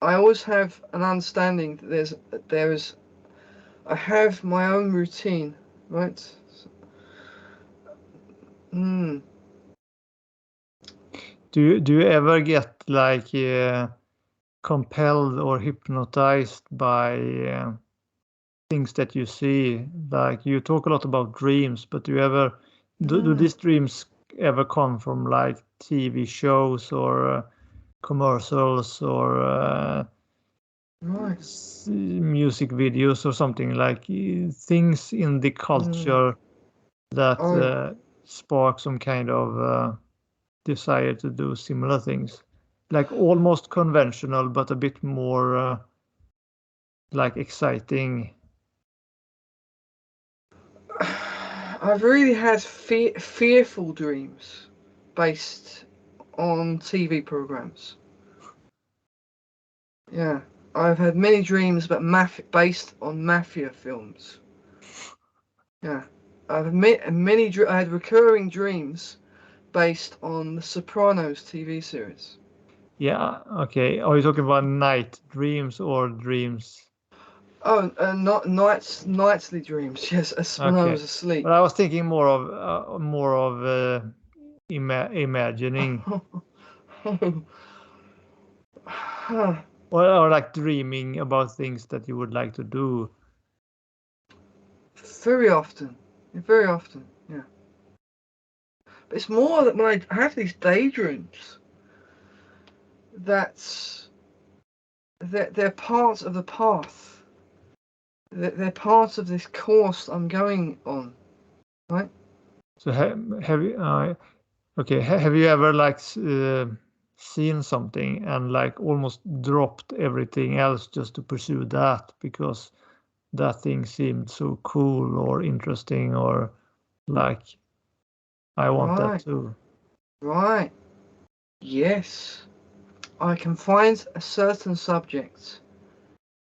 I always have an understanding that I have my own routine, right? Hmm. Do you ever get like compelled or hypnotized by things that you see? Like you talk a lot about dreams, but do you ever do these dreams ever come from like TV shows or commercials or Right. music videos or something like things in the culture that Oh yeah. spark some kind of desire to do similar things, like almost conventional but a bit more like exciting. I've really had fearful dreams based on TV programs. Yeah, I've had many dreams about based on mafia films. Yeah, I've I had recurring dreams based on the Sopranos TV series. Yeah, okay. Are you talking about night dreams or dreams? Oh, not nightly dreams. Yes, when I was asleep. But I was thinking more of imagining or like dreaming about things that you would like to do. Very often, yeah. But it's more that when I have these daydreams, they're part of the path. They're part of this course I'm going on, right? So have you have you ever like seen something and like almost dropped everything else just to pursue that because that thing seemed so cool or interesting or like I want that too. Right. Yes. I can find a certain subject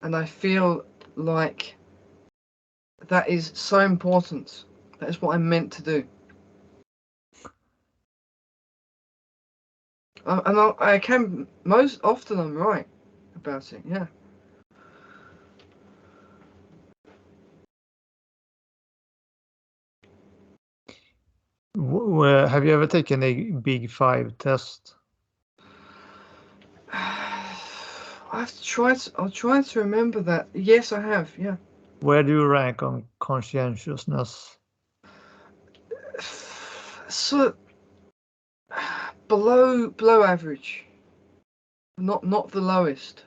and I feel like that is so important. That is what I'm meant to do. And I can, most often I'm right about it, yeah. Have you ever taken a Big Five test? I'll try to remember that. Yes, I have, yeah. Where do you rank on conscientiousness? So below average. Not the lowest.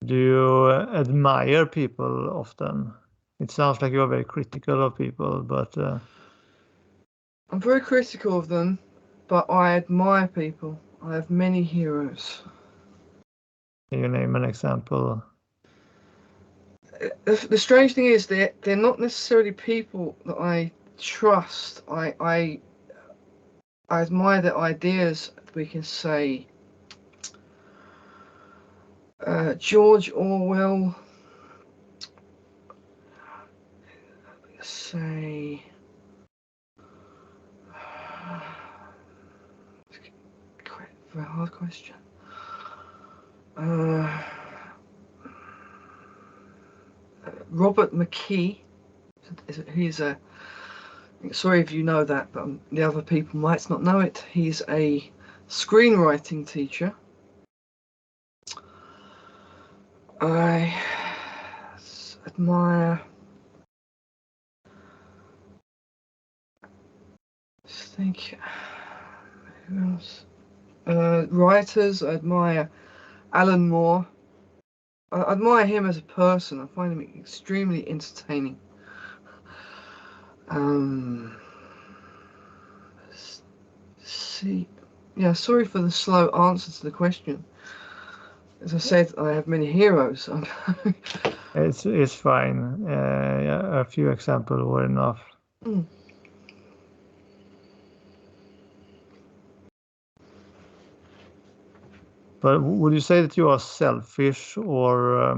Do you admire people often? It sounds like you're very critical of people, but I'm very critical of them, but I admire people. I have many heroes. can you name an example? The strange thing is they're not necessarily people that I trust. I admire their ideas. We can say George Orwell. Say very hard question. Robert McKee. He's a. Sorry if you know that, but the other people might not know it. He's a screenwriting teacher. I admire. Just think. Who else? Writers. I admire Alan Moore. I admire him as a person. I find him extremely entertaining. See, yeah. Sorry for the slow answer to the question. As I said, I have many heroes. It's fine. Yeah, a few examples were enough. But would you say that you are selfish, or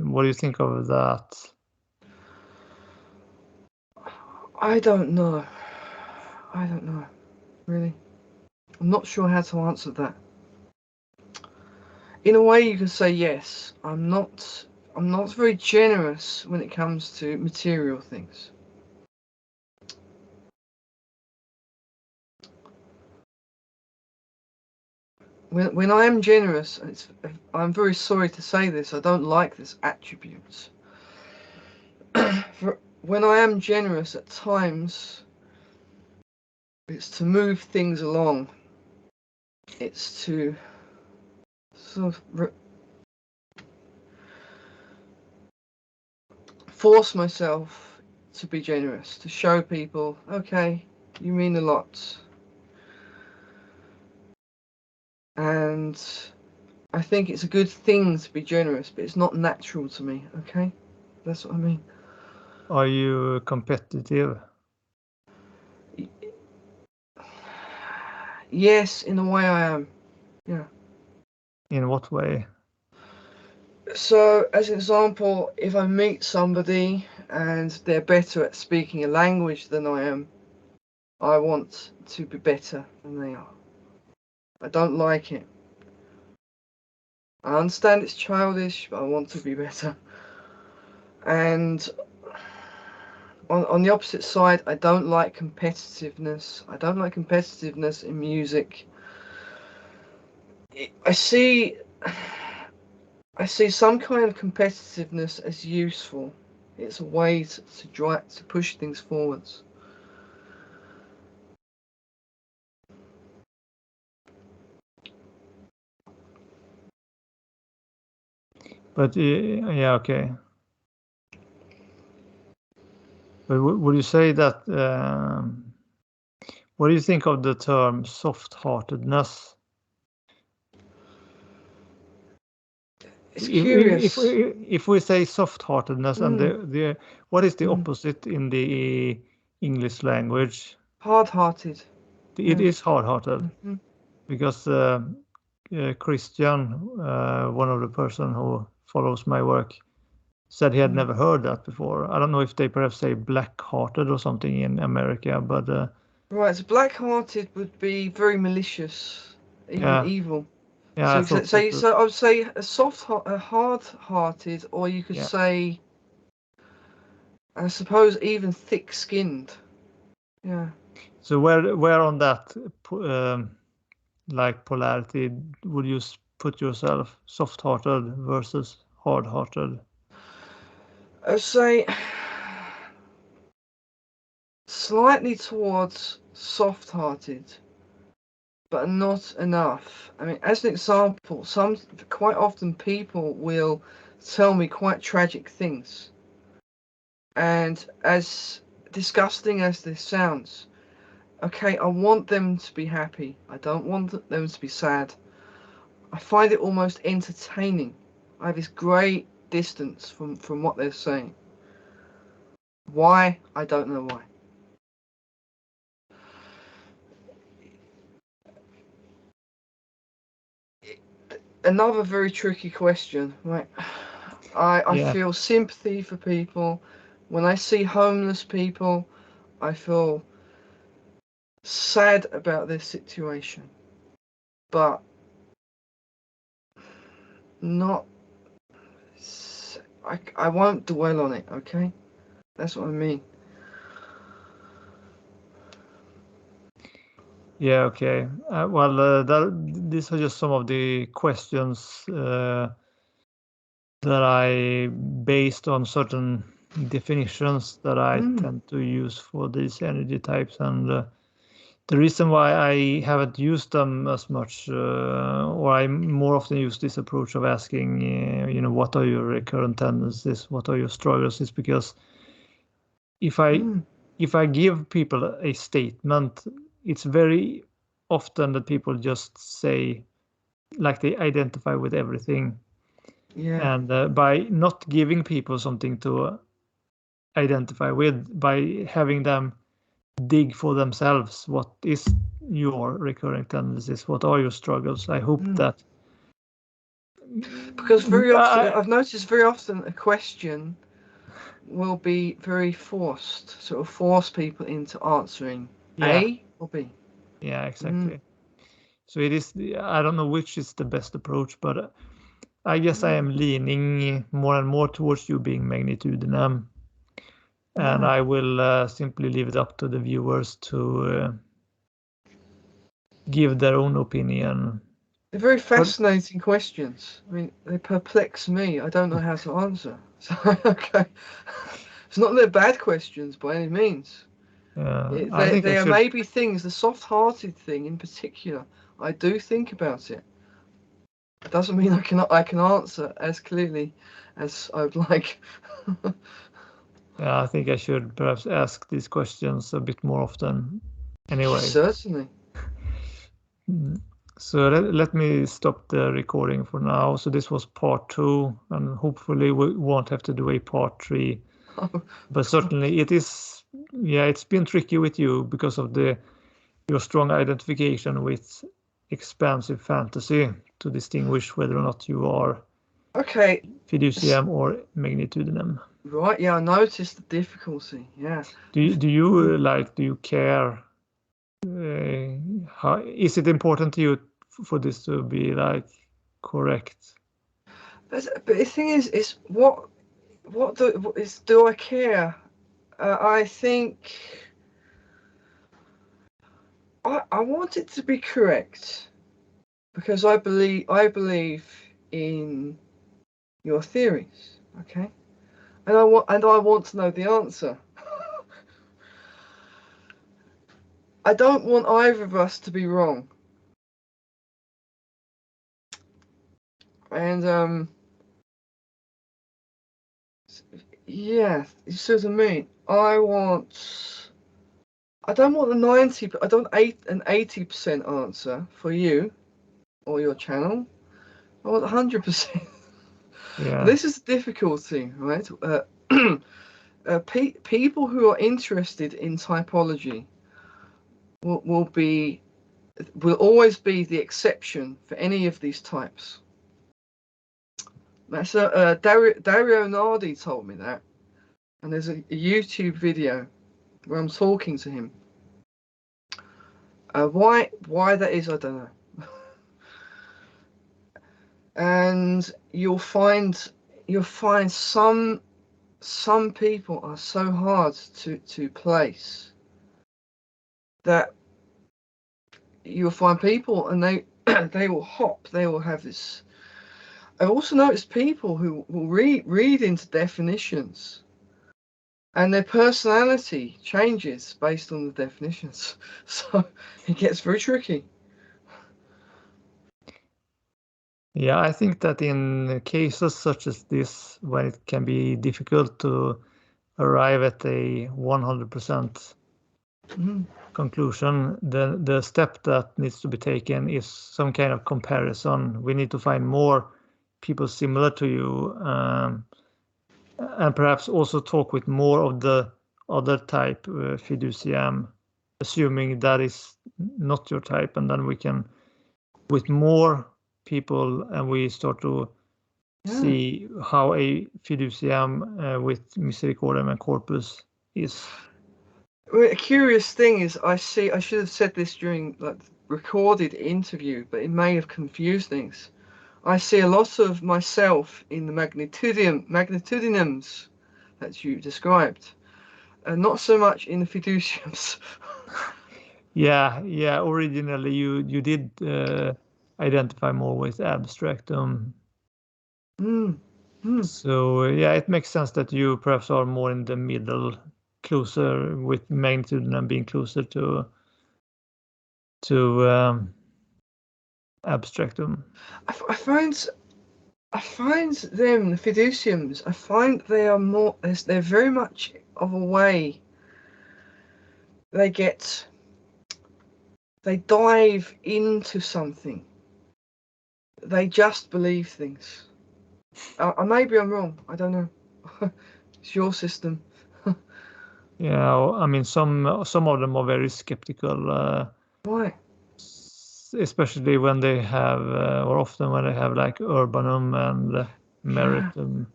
what do you think of that? I don't know. Really. I'm not sure how to answer that. In a way, you can say yes. I'm not very generous when it comes to material things. When I am generous, I'm very sorry to say this, I don't like this attribute. When I am generous at times, it's to move things along. It's to sort of force myself to be generous, to show people, okay, you mean a lot. And I think it's a good thing to be generous, but it's not natural to me, okay? That's what I mean. Are you competitive? Yes, in a way I am. Yeah. In what way? So, as an example, if I meet somebody and they're better at speaking a language than I am, I want to be better than they are. I don't like it. I understand it's childish, but I want to be better. And on the opposite side, I don't like competitiveness. I don't like competitiveness in music. I see some kind of competitiveness as useful. It's a way to push things forwards. But yeah, okay. But would you say that? What do you think of the term soft-heartedness? It's curious. If we say soft-heartedness and the what is the opposite in the English language? Hard-hearted. It is hard-hearted. Mm-hmm. Because Christian, one of the person who follows my work, said he had never heard that before. I don't know if they perhaps say black-hearted or something in America, but Right, so black-hearted would be very malicious, even yeah, evil. yeah, So I you could thought say, so. so I would say a hard-hearted, or you could Yeah. say, I suppose, even thick-skinned. Yeah. So where on that like polarity would you put yourself? Soft-hearted versus hard-hearted? I would say slightly towards soft-hearted, but not enough. I mean, as an example, quite often people will tell me quite tragic things, and as disgusting as this sounds, okay, I want them to be happy. I don't want them to be sad. I find it almost entertaining. I have this great distance from what they're saying. Why? I don't know why. Another very tricky question, right? I Yeah. feel sympathy for people. When I see homeless people, I feel sad about their situation. But not. I won't dwell on it, okay? That's what I mean. Yeah, okay. Well, these are just some of the questions that I based on certain definitions that I tend to use for these energy types, and the reason why I haven't used them as much, or I more often use this approach of asking, what are your recurrent tendencies, what are your struggles, is because if I give people a statement, it's very often that people just say, like, they identify with everything. Yeah. And by not giving people something to identify with, by having them dig for themselves, what is your recurring tendencies, what are your struggles, I hope that Because very often, I, I've noticed very often a question will be very forced, sort of force people into answering yeah, A or B. yeah, exactly. So it is, I don't know which is the best approach, but I guess I am leaning more and more towards you being Magnitudinem, and I will simply leave it up to the viewers to give their own opinion. They're very But fascinating questions. I mean, they perplex me. I don't know how to answer. So, okay. It's not that they're bad questions by any means. I think I There should. may be things, the soft-hearted thing in particular, I do think about it. It doesn't mean I can answer as clearly as I would like. I think I should perhaps ask these questions a bit more often. Anyway, Certainly. so let me stop the recording for now. So this was part 2, and hopefully we won't have to do a part 3. But certainly it is, yeah, it's been tricky with you because of your strong identification with expansive fantasy to distinguish whether or not you are Okay. Fiduciam or Magnitudinem. Right. Yeah, I noticed the difficulty. Yeah. Do you care? How is it important to you for this to be like correct? But the thing is do I care? I think I want it to be correct because I believe in your theories. Okay. And I want to know the answer. I don't want either of us to be wrong. And yeah, you see what I mean? I don't want I don't 80% answer for you or your channel. I want 100%. Yeah. This is the difficulty, right? People who are interested in typology will always be the exception for any of these types. That's Dario Nardi told me that, and there's a YouTube video where I'm talking to him. Why that is, I don't know. And you'll find some people are so hard to place that you'll find people and they will hop. They will have this. I've also noticed people who will read into definitions, and their personality changes based on the definitions. So it gets very tricky. Yeah, I think that in cases such as this, when it can be difficult to arrive at a 100% conclusion, the step that needs to be taken is some kind of comparison. We need to find more people similar to you, and perhaps also talk with more of the other type, Fiduciam, assuming that is not your type, and then we can, with more people, and we start to see how a Fiduciam with Misericordiam and Corpus is. A curious thing is, I should have said this during the recorded interview, but it may have confused things. I see a lot of myself in the magnitudinums that you described, and not so much in the fiduciums. Yeah. Originally, you did identify more with abstractum. So yeah, it makes sense that you perhaps are more in the middle, closer with Magnitudinem being closer to abstractum. I find them, the fiduciums, I find they are more. They're very much of a way. They dive into something. They just believe things. Maybe I'm wrong. I don't know. It's your system. Yeah, I mean, some of them are very skeptical. Why? Especially when they have, or often when they have like urbanum and meritum.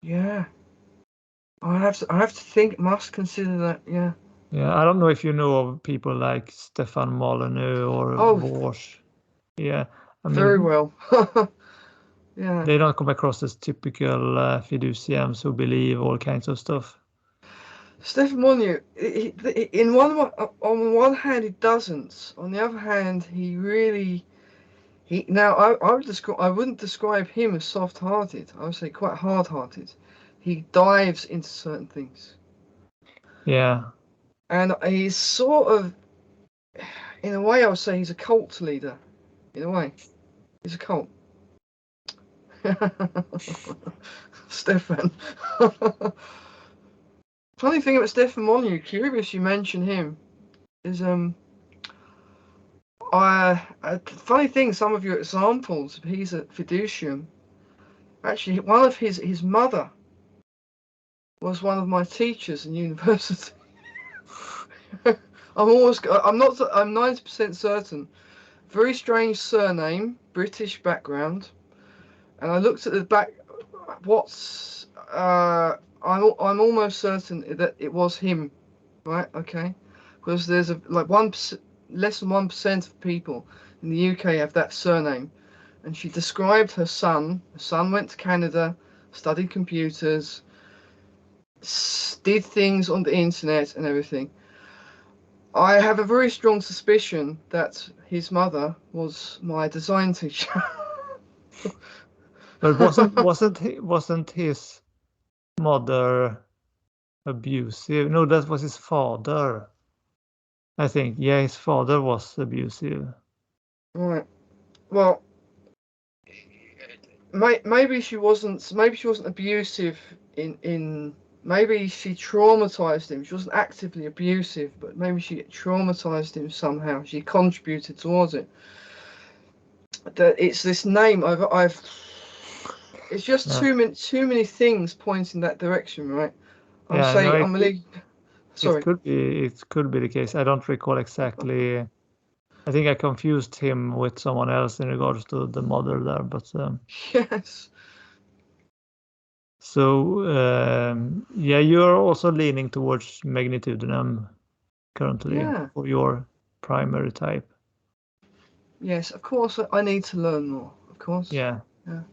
Yeah. I have to think. Must consider that. Yeah. Yeah, I don't know if you know of people like Stefan Molyneux or Borsch. Yeah, I mean, very well. Yeah. They don't come across as typical fiduciams who believe all kinds of stuff. Stefan Molyneux, on one hand, he doesn't. On the other hand, he really. Now, I wouldn't describe him as soft-hearted. I would say quite hard-hearted. He dives into certain things. Yeah. And he's sort of, in a way, I would say he's a cult leader. In a way, he's a cult. Stefan. Funny thing about Stefan Molyneux, curious you mention him, is funny thing, some of your examples, he's a fiducium. Actually, one of his mother was one of my teachers in university. I'm 90% certain. Very strange surname, British background. And I looked at the back. What's I'm almost certain that it was him, right? Okay, because there's like less than 1% of people in the UK have that surname. And she described her son. Her son went to Canada, studied computers, did things on the internet and everything. I have a very strong suspicion that his mother was my design teacher. But wasn't his mother abusive? No, that was his father. I think. Yeah, his father was abusive. Right. Well, maybe she wasn't. Maybe she wasn't abusive in. Maybe she traumatized him. She wasn't actively abusive, but maybe she traumatized him somehow. She contributed towards it. That it's this name. I've. It's just Yeah. too many things point in that direction, right? I'm Yeah, no, saying I'm really it sorry. could be the case. I don't recall exactly. I think I confused him with someone else in regards to the mother there, but Yes. so yeah, you're also leaning towards Magnitudinem currently Yeah. for your primary type. Yes. Of course, I need to learn more. Of course. Yeah. Yeah.